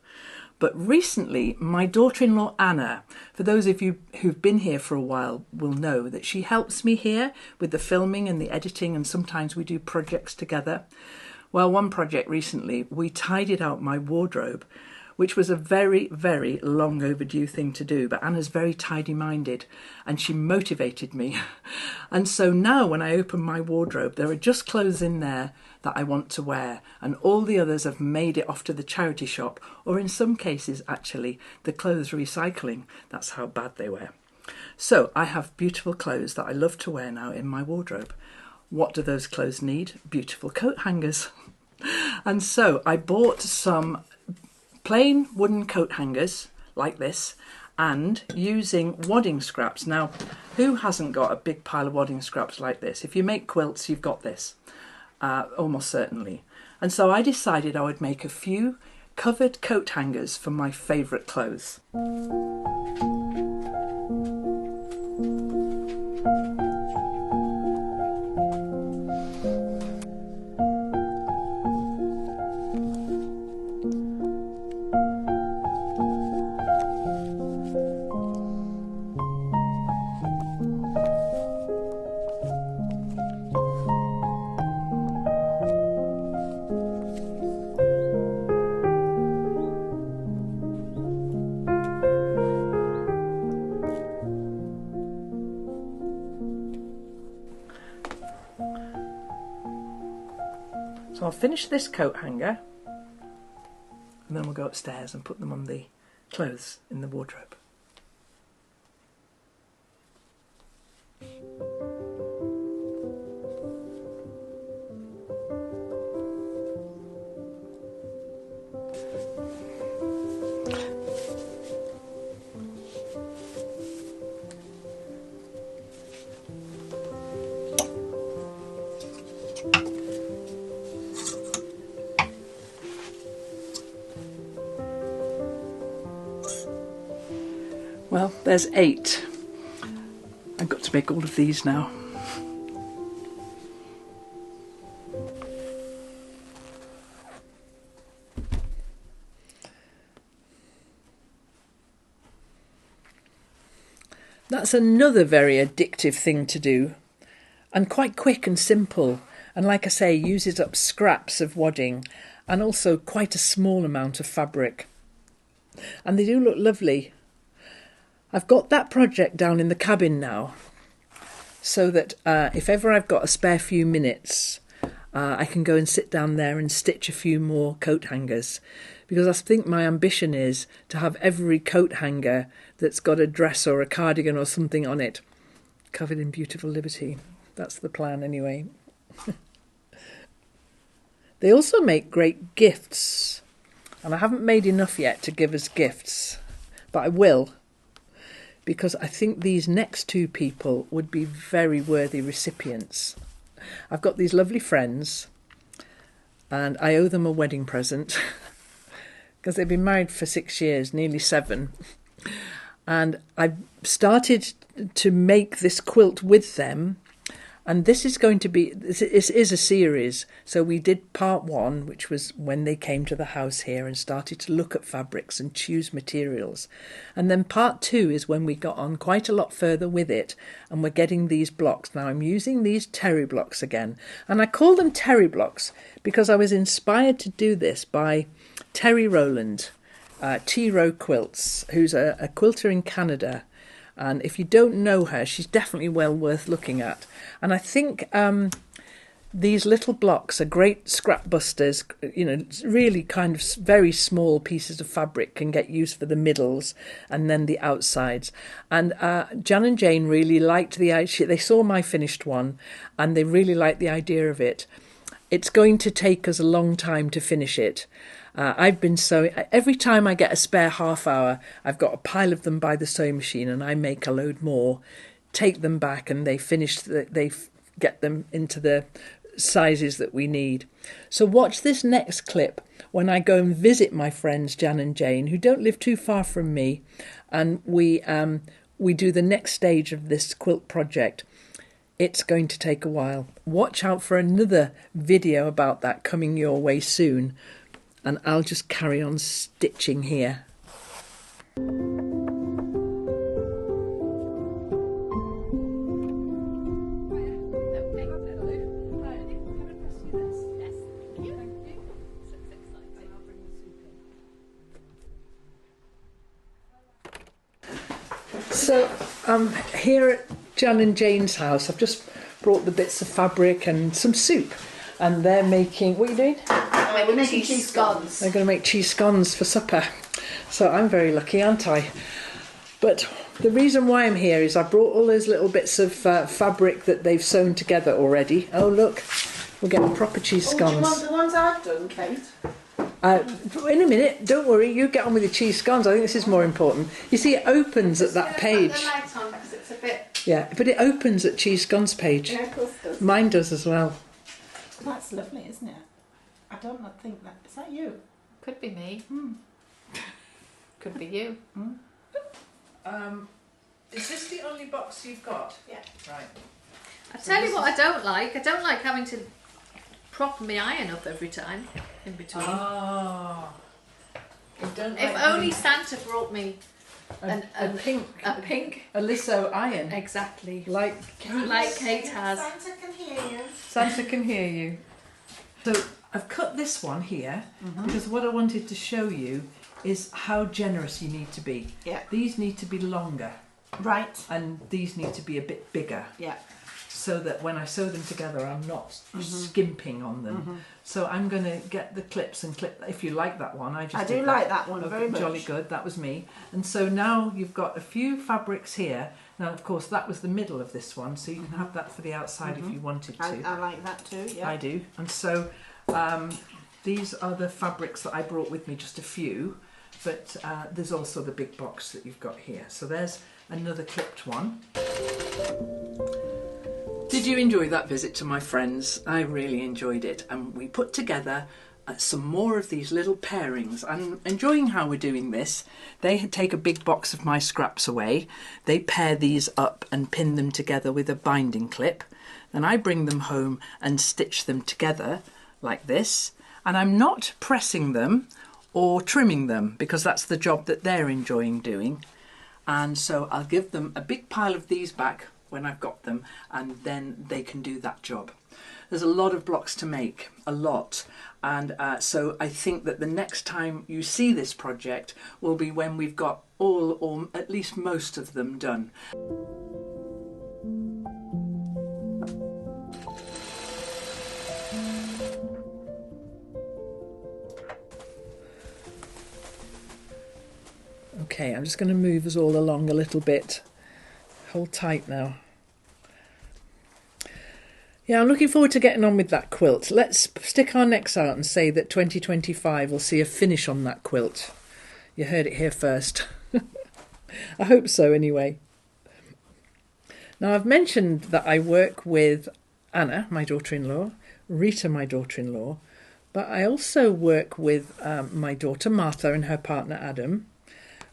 But recently my daughter-in-law Anna, for those of you who've been here for a while will know that she helps me here with the filming and the editing, and sometimes we do projects together. Well, one project recently we tidied out my wardrobe, which was a very, very long overdue thing to do. But Anna's very tidy-minded and she motivated me. And so now when I open my wardrobe, there are just clothes in there that I want to wear. And all the others have made it off to the charity shop, or in some cases, actually, the clothes recycling. That's how bad they were. So I have beautiful clothes that I love to wear now in my wardrobe. What do those clothes need? Beautiful coat hangers. And so I bought some plain wooden coat hangers like this, and using wadding scraps. Now, who hasn't got a big pile of wadding scraps like this? If you make quilts, you've got this, almost certainly. And so I decided I would make a few covered coat hangers for my favourite clothes. So I'll finish this coat hanger and then we'll go upstairs and put them on the clothes in the wardrobe. Well, there's 8. I've got to make all of these now. That's another very addictive thing to do, and quite quick and simple, and like I say, uses up scraps of wadding and also quite a small amount of fabric. And they do look lovely. I've got that project down in the cabin now, so that if ever I've got a spare few minutes, I can go and sit down there and stitch a few more coat hangers, because I think my ambition is to have every coat hanger that's got a dress or a cardigan or something on it covered in beautiful liberty. That's the plan anyway. They also make great gifts, and I haven't made enough yet to give as gifts, but I will, because I think these next 2 people would be very worthy recipients. I've got these lovely friends and I owe them a wedding present because they've been married for 6 years, nearly 7. And I started to make this quilt with them, and this is going to be, this is a series. So we did part 1, which was when they came to the house here and started to look at fabrics and choose materials. And then part 2 is when we got on quite a lot further with it, and we're getting these blocks. Now I'm using these terry blocks again, and I call them terry blocks because I was inspired to do this by Terry Rowland, T-Row Quilts, who's a quilter in Canada. And if you don't know her, she's definitely well worth looking at. And I think these little blocks are great scrap busters. You know, really kind of very small pieces of fabric can get used for the middles and then the outsides. And Jan and Jane really liked the idea. They saw my finished one and they really liked the idea of it. It's going to take us a long time to finish it. I've been sewing. Every time I get a spare half hour, I've got a pile of them by the sewing machine, and I make a load more, take them back, and they get them into the sizes that we need. So watch this next clip when I go and visit my friends Jan and Jane, who don't live too far from me, and we do the next stage of this quilt project. It's going to take a while. Watch out for another video about that coming your way soon. And I'll just carry on stitching here. So I'm here at Jan and Jane's house. I've just brought the bits of fabric and some soup, and they're making, what are you doing? We're making cheese scones. They're going to make cheese scones for supper. So I'm very lucky, aren't I? But the reason why I'm here is I brought all those little bits of fabric that they've sewn together already. Oh, look, We'll get proper cheese scones. Do you want the ones I've done, Kate? In a minute, don't worry, you get on with the cheese scones. I think this is more important. You see, it opens at that page. Put the light on because it's a bit. Yeah, but it opens at cheese scones page. Yeah, of course it does. Mine does as well. That's lovely, isn't it? I don't think that... Is that you? Could be me. Could be you. Is this the only box you've got? Yeah. Right. I tell you what I don't like. I don't like having to prop my iron up every time in between. Ah. You don't If like only Santa brought me a pink Aliso iron. Exactly. Like Kate has. Santa can hear you. Santa can hear you. So I've cut this one here because what I wanted to show you is how generous you need to be. Yeah. These need to be longer Right. and these need to be a bit bigger. Yeah. So that when I sew them together, I'm not skimping on them. So I'm going to get the clips and clip. If you like that one, I do did like that one Okay, very much. Jolly good. That was me. And so now you've got a few fabrics here. Now, of course, that was the middle of this one, so you can have that for the outside if you wanted to. I like that too. Yeah. I do. And so these are the fabrics that I brought with me, just a few. But there's also the big box that you've got here. So there's another clipped one. Did you enjoy that visit to my friends? I really enjoyed it, and we put together some more of these little pairings. I'm enjoying how we're doing this. They take a big box of my scraps away, they pair these up and pin them together with a binding clip, and I bring them home and stitch them together like this, and I'm not pressing them or trimming them because that's the job that they're enjoying doing. And so I'll give them a big pile of these back when I've got them, and then they can do that job. There's a lot of blocks to make, a lot, and so I think that the next time you see this project will be when we've got all or at least most of them done. Okay, I'm just going to move us all along a little bit. Hold tight now. Yeah, I'm looking forward to getting on with that quilt. Let's stick our necks out and say that 2025 will see a finish on that quilt. You heard it here first. I hope so anyway. Now, I've mentioned that I work with Anna, my daughter-in-law, Rita, my daughter-in-law, but I also work with my daughter Martha and her partner Adam,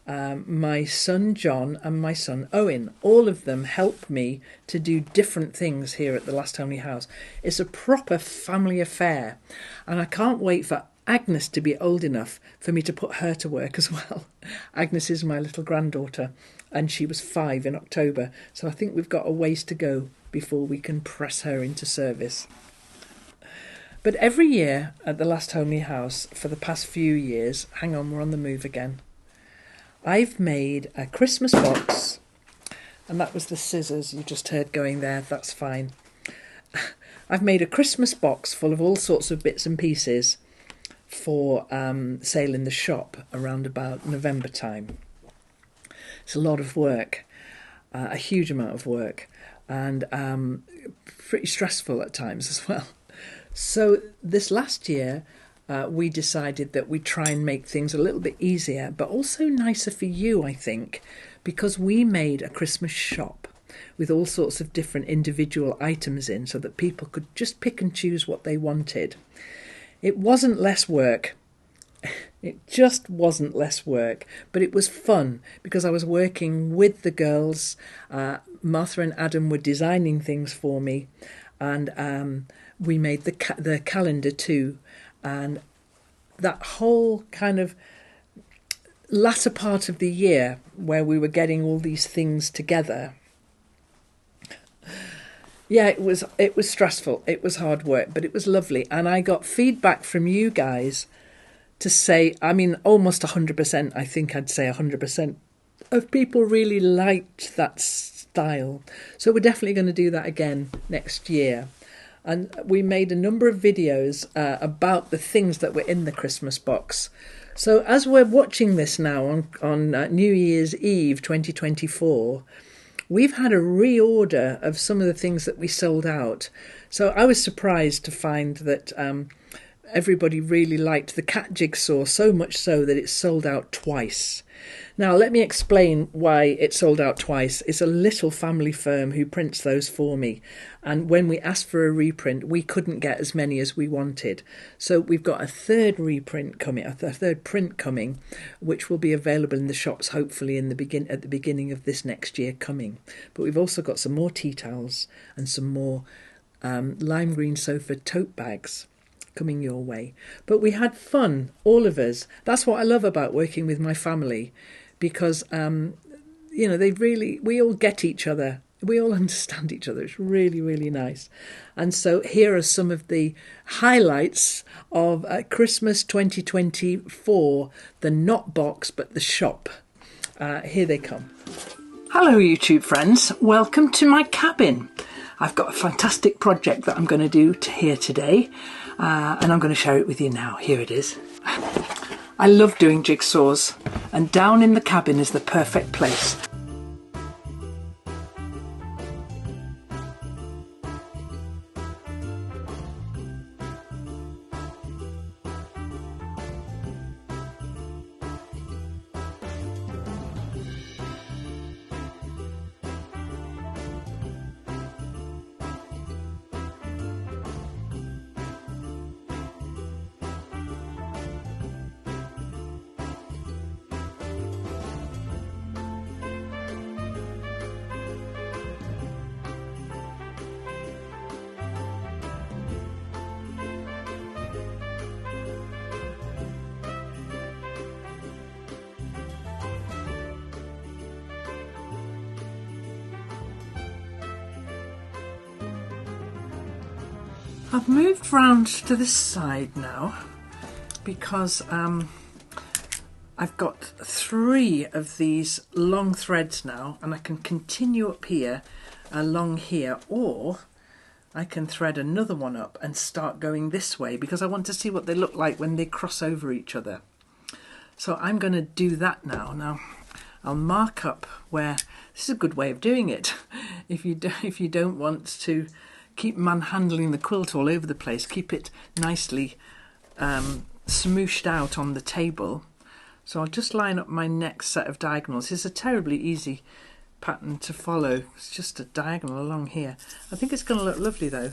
my son John and my son Owen. All of them help me to do different things here at the Last Homely House. It's a proper family affair, and I can't wait for Agnes to be old enough for me to put her to work as well. Agnes is my little granddaughter, and she was 5 in October, so I think we've got a ways to go before we can press her into service. But every year at the Last Homely House for the past few years, hang on, we're on the move again, I've made a Christmas box, and that was the scissors you just heard going there, that's fine. I've made a Christmas box full of all sorts of bits and pieces for sale in the shop around about November time. It's a lot of work, a huge amount of work, and pretty stressful at times as well. So this last year, we decided that we'd try and make things a little bit easier, but also nicer for you, I think, because we made a Christmas shop with all sorts of different individual items in so that people could just pick and choose what they wanted. It wasn't less work. It just wasn't less work, but it was fun because I was working with the girls. Martha and Adam were designing things for me, and we made the calendar too. And that whole kind of latter part of the year where we were getting all these things together, yeah, it was stressful. It was hard work, but it was lovely. And I got feedback from you guys to say, I mean, almost 100%, I think I'd say 100% of people really liked that style. So we're definitely going to do that again next year. And we made a number of videos about the things that were in the Christmas box. So as we're watching this now on New Year's Eve 2024, we've had a reorder of some of the things that we sold out. So I was surprised to find that everybody really liked the cat jigsaw, so much so that it sold out twice. Now, let me explain why it sold out twice. It's a little family firm who prints those for me. And when we asked for a reprint, we couldn't get as many as we wanted. So we've got a third reprint coming, a third print coming, which will be available in the shops hopefully at the beginning of this next year coming. But we've also got some more tea towels and some more lime green sofa tote bags coming your way. But we had fun, all of us. That's what I love about working with my family, because we all get each other, we all understand each other. It's really, really nice. And so here are some of the highlights of Christmas 2024, the not box but the shop. Here they come. Hello YouTube friends, welcome to my cabin. I've got a fantastic project that I'm going to do here today, and I'm going to share it with you now. Here it is. I love doing jigsaws, and down in the cabin is the perfect place. I've moved round to this side now because I've got 3 of these long threads now, and I can continue up here along here, or I can thread another one up and start going this way because I want to see what they look like when they cross over each other. So I'm going to do that now. Now I'll mark up where, this is a good way of doing it if you don't want to keep manhandling the quilt all over the place, keep it nicely smooshed out on the table. So I'll just line up my next set of diagonals. It's a terribly easy pattern to follow. It's just a diagonal along here. I think it's going to look lovely though.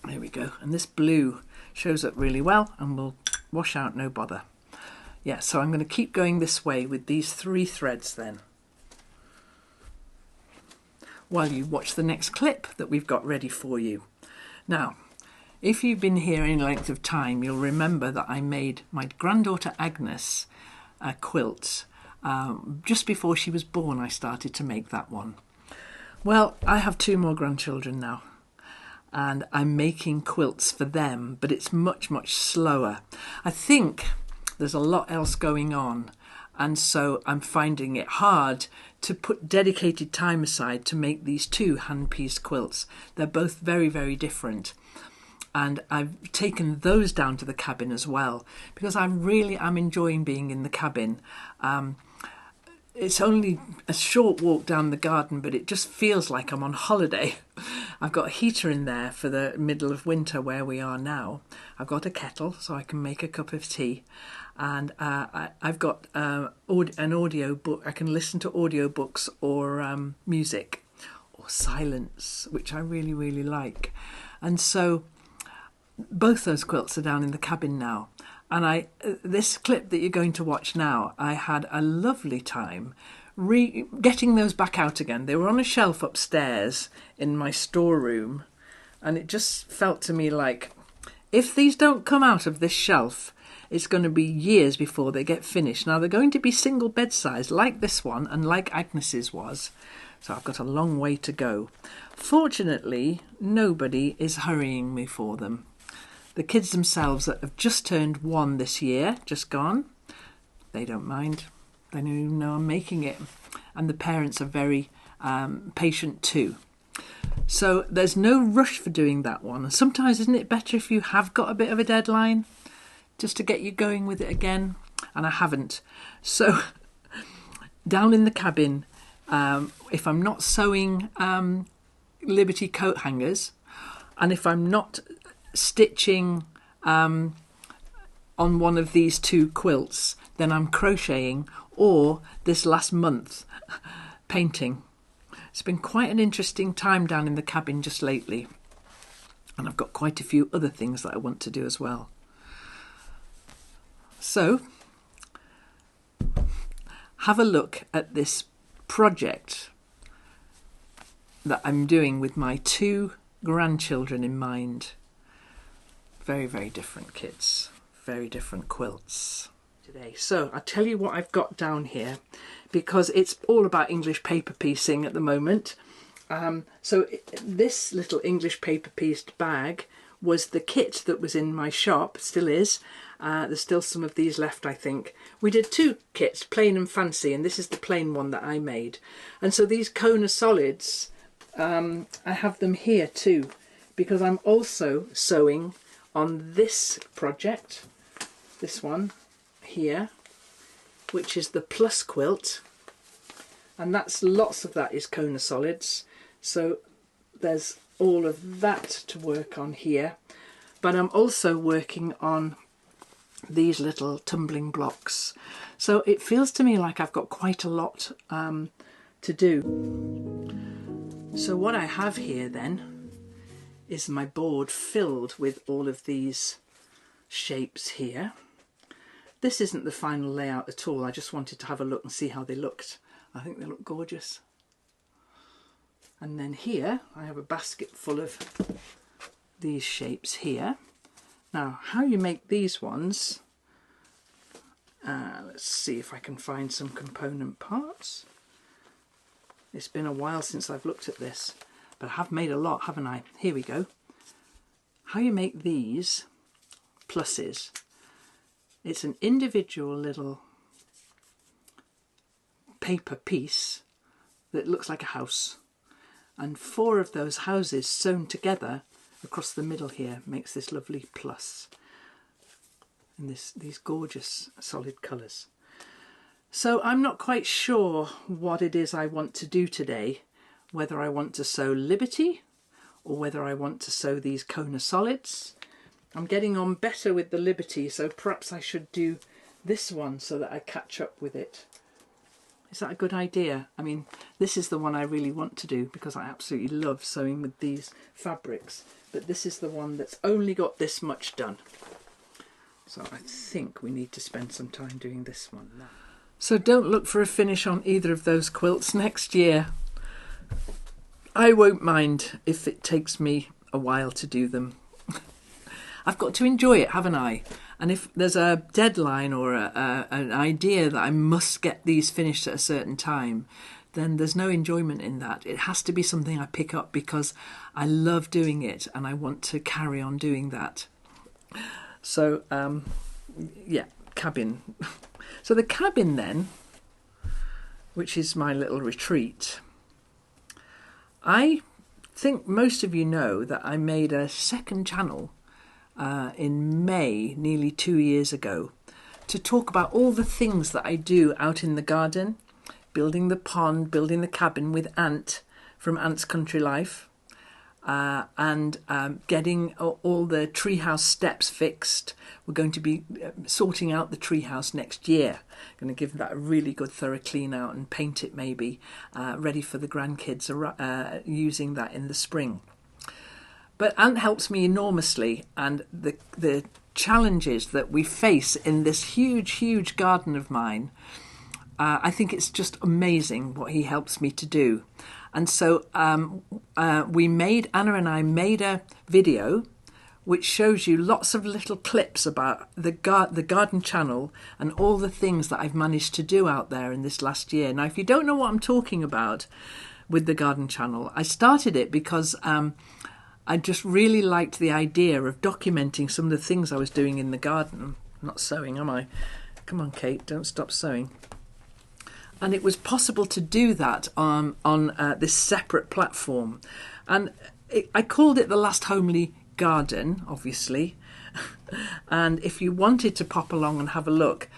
There we go. And this blue shows up really well and will wash out no bother. Yeah, so I'm going to keep going this way with these 3 threads then, while you watch the next clip that we've got ready for you. Now, if you've been here any length of time, you'll remember that I made my granddaughter Agnes a quilt. Just before she was born, I started to make that one. Well, I have 2 more grandchildren now, and I'm making quilts for them, but it's much, much slower. I think there's a lot else going on, and so I'm finding it hard to put dedicated time aside to make these 2 hand-pieced quilts. They're both very, very different. And I've taken those down to the cabin as well, because I really am enjoying being in the cabin. It's only a short walk down the garden, but it just feels like I'm on holiday. I've got a heater in there for the middle of winter where we are now. I've got a kettle so I can make a cup of tea. And I've got an audio book. I can listen to audiobooks or music or silence, which I really, really like. And so both those quilts are down in the cabin now. And this clip that you're going to watch now, I had a lovely time getting those back out again. They were on a shelf upstairs in my storeroom, and it just felt to me like, if these don't come out of this shelf, it's going to be years before they get finished. Now, they're going to be single bed size, like this one and like Agnes's was. So I've got a long way to go. Fortunately, nobody is hurrying me for them. The kids themselves that have just turned 1 this year, just gone, they don't mind. They don't even know I'm making it. And the parents are very patient too. So there's no rush for doing that one. And sometimes, isn't it better if you have got a bit of a deadline just to get you going with it again? And I haven't. So down in the cabin, if I'm not sewing Liberty coat hangers, and if I'm not stitching on one of these 2 quilts, then I'm crocheting, or this last month painting. It's been quite an interesting time down in the cabin just lately, and I've got quite a few other things that I want to do as well. So have a look at this project that I'm doing with my 2 grandchildren in mind. Very, very different kids, very different quilts today. So I'll tell you what I've got down here, because it's all about English paper piecing at the moment. This little English paper pieced bag was the kit that was in my shop, still is. There's still some of these left, I think. We did 2 kits, plain and fancy, and this is the plain one that I made. And so these Kona solids, I have them here too, because I'm also sewing on this project, this one here, which is the plus quilt, and that's lots of that is Kona solids. So there's all of that to work on here, but I'm also working on these little tumbling blocks. So it feels to me like I've got quite a lot to do. So what I have here then is my board filled with all of these shapes here. This isn't the final layout at all. I just wanted to have a look and see how they looked. I think they look gorgeous. And then here I have a basket full of these shapes here. Now, how you make these ones, let's see if I can find some component parts. It's been a while since I've looked at this, but I have made a lot, haven't I? Here we go. How you make these pluses. It's an individual little paper piece that looks like a house, and 4 of those houses sewn together across the middle here makes this lovely plus, and these gorgeous solid colours. So I'm not quite sure what it is I want to do today, whether I want to sew Liberty or whether I want to sew these Kona solids. I'm getting on better with the Liberty, so perhaps I should do this one so that I catch up with it. Is that a good idea? I mean, this is the one I really want to do because I absolutely love sewing with these fabrics, but this is the one that's only got this much done. So I think we need to spend some time doing this one now. So don't look for a finish on either of those quilts next year. I won't mind if it takes me a while to do them. I've got to enjoy it, haven't I? And if there's a deadline or an idea that I must get these finished at a certain time, then there's no enjoyment in that. It has to be something I pick up because I love doing it and I want to carry on doing that. So, yeah, cabin. So the cabin then, which is my little retreat, I think most of you know that I made a second channel in May, nearly 2 years ago, to talk about all the things that I do out in the garden, building the pond, building the cabin with Ant from Ant's Country Life, and getting all the treehouse steps fixed. We're going to be sorting out the treehouse next year. Going to give that a really good thorough clean out and paint it maybe, ready for the grandkids using that in the spring. But Ant helps me enormously, and the challenges that we face in this huge, huge garden of mine, I think it's just amazing what he helps me to do. And so Anna and I made a video which shows you lots of little clips about the garden channel and all the things that I've managed to do out there in this last year. Now, if you don't know what I'm talking about with the garden channel, I started it because I just really liked the idea of documenting some of the things I was doing in the garden. I'm not sewing, am I? Come on, Kate, don't stop sewing. And it was possible to do that on this separate platform. And I called it The Last Homely Garden, obviously. And if you wanted to pop along and have a look,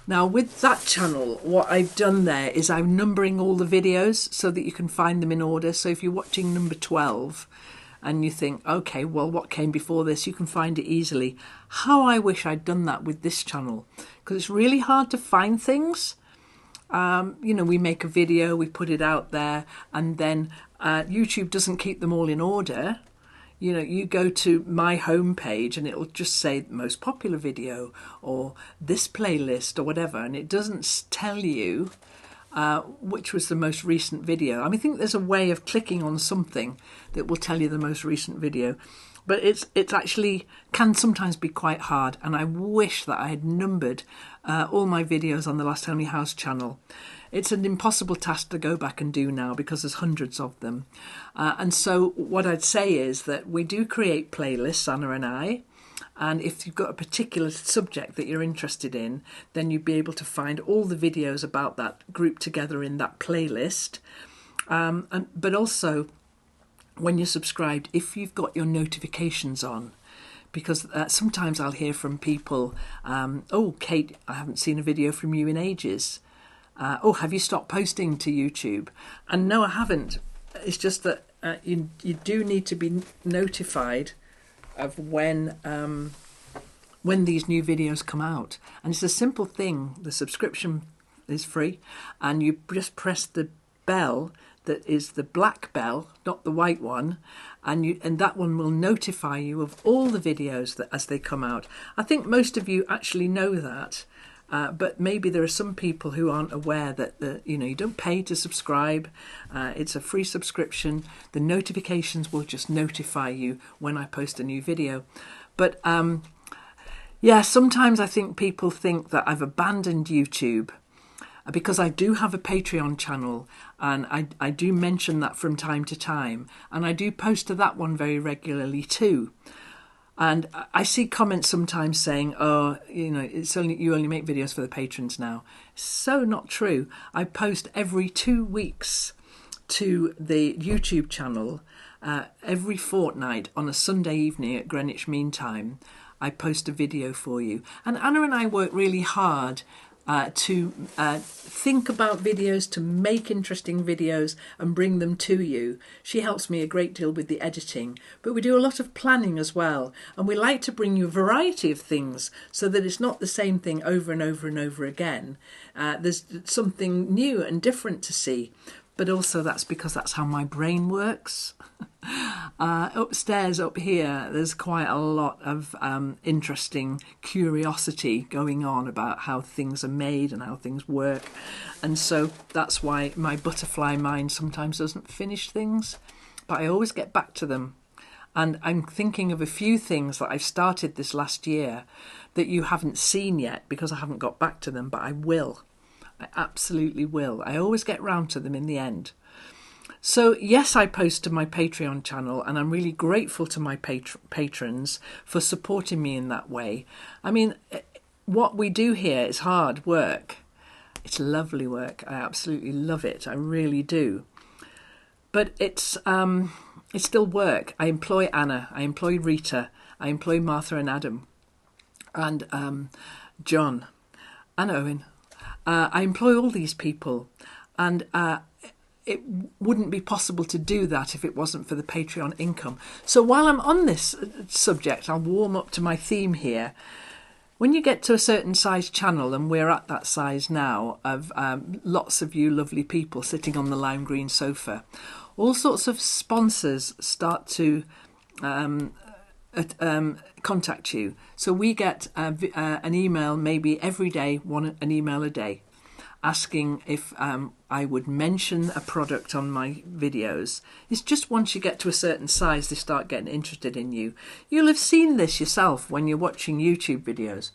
Now with that channel, what I've done there is I'm numbering all the videos so that you can find them in order. So if you're watching number 12 and you think, okay, well, what came before this, you can find it easily. How I wish I'd done that with this channel, because it's really hard to find things. You know, we make a video, we put it out there, and then YouTube doesn't keep them all in order. You know, you go to my homepage and it'll just say most popular video or this playlist or whatever, and it doesn't tell you which was the most recent video. I mean, I think there's a way of clicking on something that will tell you the most recent video, but it's actually can sometimes be quite hard, and I wish that I had numbered all my videos on the Last Homely House channel. It's an impossible task to go back and do now because there's hundreds of them. And so what I'd say is that we do create playlists, Anna and I, and if you've got a particular subject that you're interested in, then you'd be able to find all the videos about that grouped together in that playlist. But also, when you're subscribed, if you've got your notifications on, because sometimes I'll hear from people, oh, Kate, I haven't seen a video from you in ages. Oh, have you stopped posting to YouTube? And no, I haven't. It's just that you do need to be notified of when these new videos come out. And it's a simple thing. The subscription is free, and you just press the bell that is the black bell, not the white one, and that one will notify you of all the videos that as they come out. I think most of you actually know that. But maybe there are some people who aren't aware that you don't pay to subscribe. It's a free subscription. The notifications will just notify you when I post a new video. But yeah, sometimes I think people think that I've abandoned YouTube, because I do have a Patreon channel, and I do mention that from time to time, and I do post to that one very regularly too. And I see comments sometimes saying, oh, you only make videos for the patrons now. So not true. I post every 2 weeks to the YouTube channel, every fortnight on a Sunday evening at Greenwich Mean Time. I post a video for you. And Anna and I work really hard to think about videos, to make interesting videos and bring them to you. She helps me a great deal with the editing, but we do a lot of planning as well, and we like to bring you a variety of things so that it's not the same thing over and over and over again. There's something new and different to see, but also that's because that's how my brain works. Upstairs up here there's quite a lot of interesting curiosity going on about how things are made and how things work, and so that's why my butterfly mind sometimes doesn't finish things, but I always get back to them. And I'm thinking of a few things that I've started this last year that you haven't seen yet because I haven't got back to them, but I will. I absolutely will. I always get round to them in the end. So yes, I post to my Patreon channel, and I'm really grateful to my patrons for supporting me in that way. I mean, what we do here is hard work. It's lovely work. I absolutely love it. I really do. But it's still work. I employ Anna. I employ Rita. I employ Martha and Adam. And John and Owen. I employ all these people. And it wouldn't be possible to do that if it wasn't for the Patreon income. So while I'm on this subject, I'll warm up to my theme here. When you get to a certain size channel, and we're at that size now, of lots of you lovely people sitting on the lime green sofa, all sorts of sponsors start to contact you. So we get an email maybe every day, an email a day, asking if I would mention a product on my videos. It's just once you get to a certain size, they start getting interested in you. You'll have seen this yourself when you're watching YouTube videos,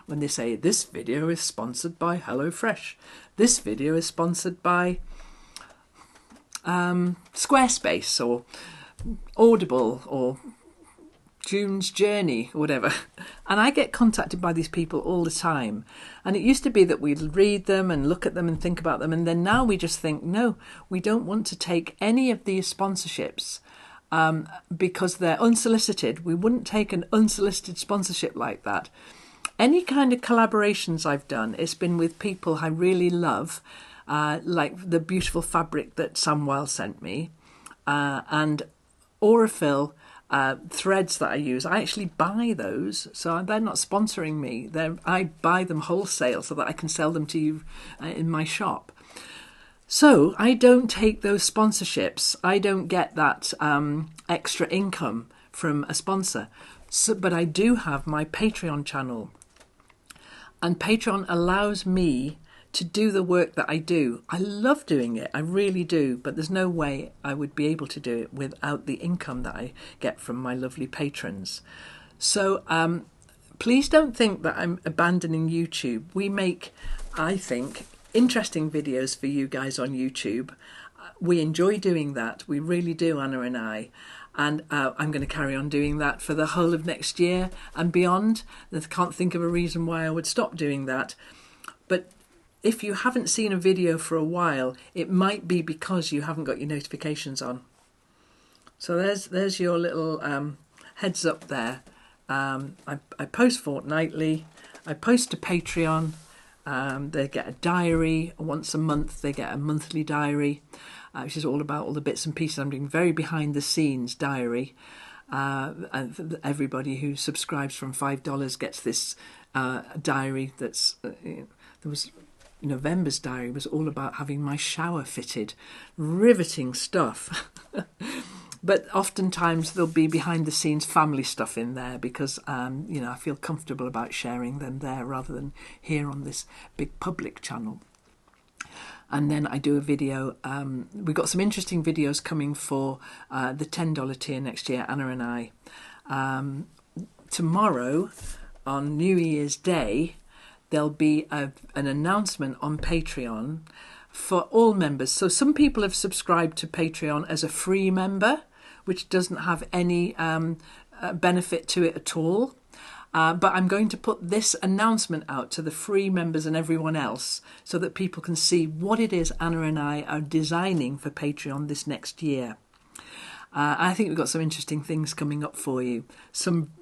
when they say, this video is sponsored by HelloFresh. This video is sponsored by Squarespace or Audible or June's Journey or whatever. And I get contacted by these people all the time. And it used to be that we'd read them and look at them and think about them, and then now we just think, no, we don't want to take any of these sponsorships because they're unsolicited. We wouldn't take an unsolicited sponsorship like that. any kind of collaborations I've done, it's been with people I really love, like the beautiful fabric that Sam Wilde sent me, and Aurifil threads that I use. I actually buy those, so they're not sponsoring me. I buy them wholesale so that I can sell them to you in my shop. So I don't take those sponsorships. I don't get that extra income from a sponsor. So, but I do have my Patreon channel. And Patreon allows me to do the work that I do. I love doing it. I really do. But there's no way I would be able to do it without the income that I get from my lovely patrons. So please don't think that I'm abandoning YouTube. We make, I think, interesting videos for you guys on YouTube. We enjoy doing that. We really do, Anna and I. And I'm going to carry on doing that for the whole of next year and beyond. I can't think of a reason why I would stop doing that. But if you haven't seen a video for a while, it might be because you haven't got your notifications on. So there's your little heads up there. I post fortnightly. I post to Patreon. They get a diary once a month. They get a monthly diary, which is all about all the bits and pieces I'm doing. Very behind the scenes diary. And everybody who subscribes from $5 gets this diary. That's there was November's diary was all about having my shower fitted, riveting stuff. But oftentimes there'll be behind the scenes family stuff in there because, I feel comfortable about sharing them there rather than here on this big public channel. And then I do a video. We've got some interesting videos coming for the $10 tier next year, Anna and I. Tomorrow, on New Year's Day, there'll be an announcement on Patreon for all members. So some people have subscribed to Patreon as a free member, which doesn't have any benefit to it at all. But I'm going to put this announcement out to the free members and everyone else so that people can see what it is Anna and I are designing for Patreon this next year. I think we've got some interesting things coming up for you. Some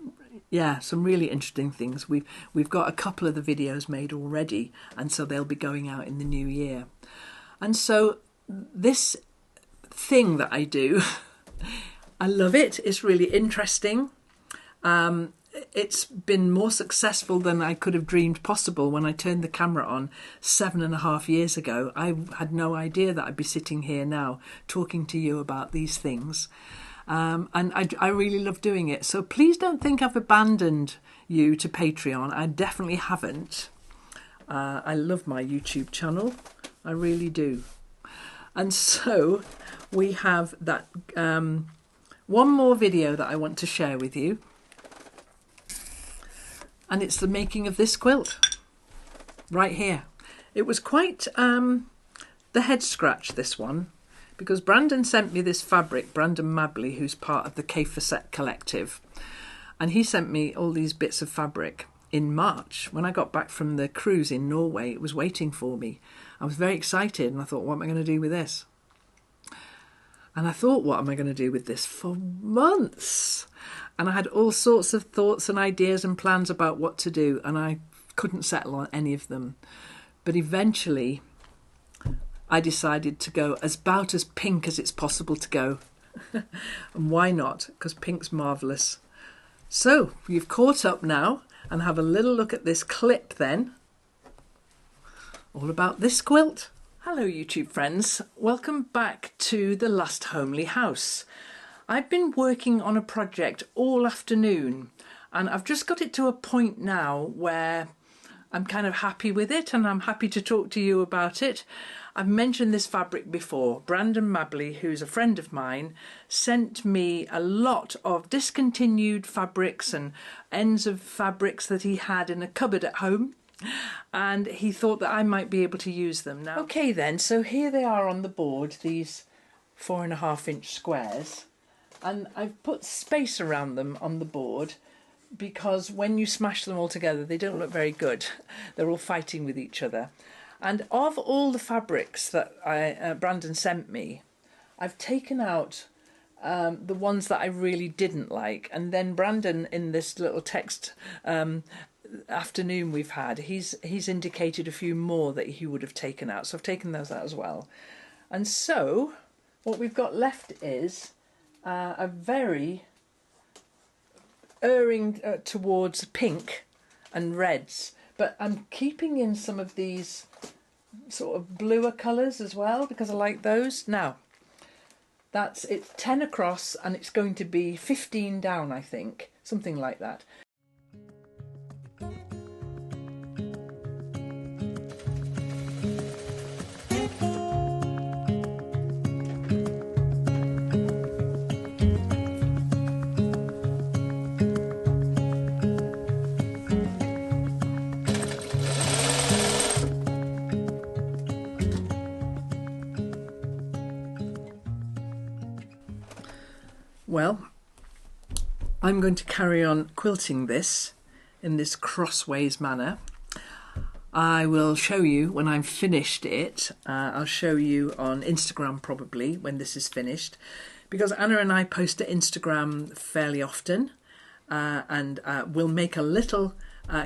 really interesting things. We've got a couple of the videos made already, and so they'll be going out in the new year. And so this thing that I do, I love it. It's really interesting. It's been more successful than I could have dreamed possible when I turned the camera on 7.5 years ago. I had no idea that I'd be sitting here now talking to you about these things. And I really love doing it. So please don't think I've abandoned you to Patreon. I definitely haven't. I love my YouTube channel. I really do. And so we have that one more video that I want to share with you. And it's the making of this quilt right here. It was quite the head scratch, this one, because Brandon sent me this fabric, Brandon Mabley, who's part of the Kantha collective. And he sent me all these bits of fabric in March. When I got back from the cruise in Norway, it was waiting for me. I was very excited and I thought, what am I going to do with this? And I thought, what am I going to do with this for months? And I had all sorts of thoughts and ideas and plans about what to do, and I couldn't settle on any of them. But eventually, I decided to go about as pink as it's possible to go. And why not? Because pink's marvellous. So, you've caught up now, and have a little look at this clip then. All about this quilt. Hello YouTube friends, welcome back to the Last Homely House. I've been working on a project all afternoon and I've just got it to a point now where I'm kind of happy with it and I'm happy to talk to you about it. I've mentioned this fabric before. Brandon Mabley, who's a friend of mine, sent me a lot of discontinued fabrics and ends of fabrics that he had in a cupboard at home. And he thought that I might be able to use them now. Okay then, so here they are on the board, these 4.5-inch squares. And I've put space around them on the board because when you smash them all together, they don't look very good. They're all fighting with each other. And of all the fabrics that Brandon sent me, I've taken out the ones that I really didn't like. And then Brandon, in this little text afternoon we've had, he's indicated a few more that he would have taken out. So I've taken those out as well. And so what we've got left is a very erring towards pink and reds. But I'm keeping in some of these sort of bluer colours as well because I like those. Now, it's 10 across and it's going to be 15 down, I think. Something like that. Well, I'm going to carry on quilting this in this crossways manner. I will show you when I've finished it. I'll show you on Instagram probably when this is finished, because Anna and I post to Instagram fairly often, and we'll make a little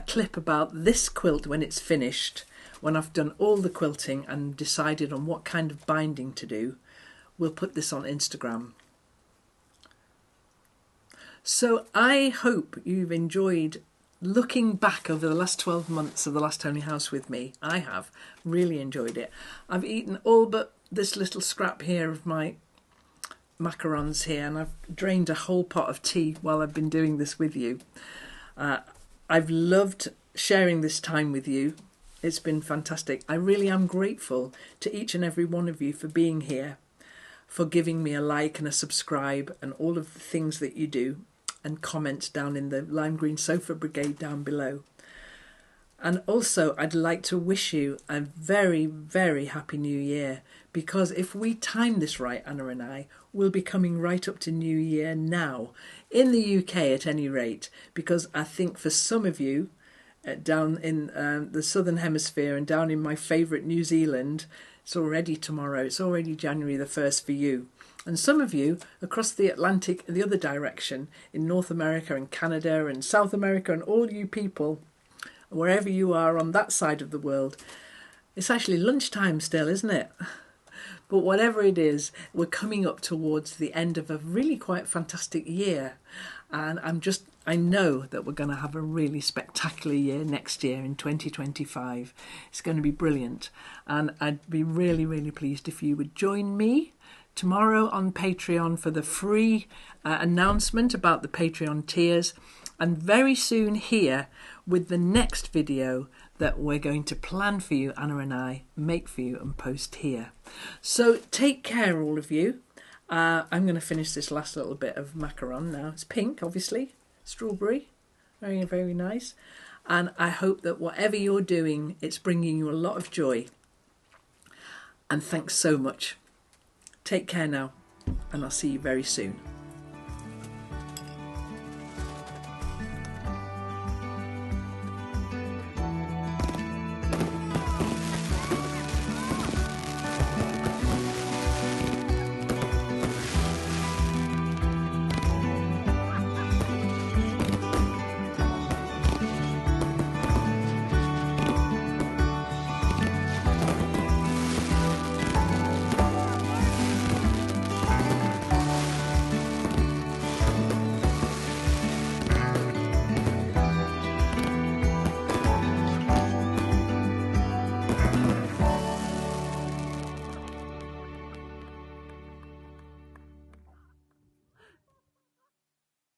clip about this quilt when it's finished, when I've done all the quilting and decided on what kind of binding to do. We'll put this on Instagram. So I hope you've enjoyed looking back over the last 12 months of The Last Homely House with me. I have really enjoyed it. I've eaten all but this little scrap here of my macarons here, and I've drained a whole pot of tea while I've been doing this with you. I've loved sharing this time with you. It's been fantastic. I really am grateful to each and every one of you for being here, for giving me a like and a subscribe and all of the things that you do, and comment down in the lime green sofa brigade down below. And also I'd like to wish you a very, very happy new year, because if we time this right, Anna and I, we'll be coming right up to New Year now, in the UK at any rate, because I think for some of you down in the Southern Hemisphere and down in my favourite New Zealand, it's already tomorrow, it's already January the 1st for you. And some of you across the Atlantic, the other direction, in North America and Canada and South America, and all you people, wherever you are on that side of the world, it's actually lunchtime still, isn't it? But whatever it is, we're coming up towards the end of a really quite fantastic year. And I know that we're going to have a really spectacular year next year in 2025. It's going to be brilliant. And I'd be really, really pleased if you would join me tomorrow on Patreon for the free announcement about the Patreon tiers, and very soon here with the next video that we're going to plan for you, Anna and I, make for you and post here. So take care, all of you. I'm going to finish this last little bit of macaron now. It's pink, obviously, strawberry, very, very nice. And I hope that whatever you're doing, it's bringing you a lot of joy. And thanks so much. Take care now, and I'll see you very soon.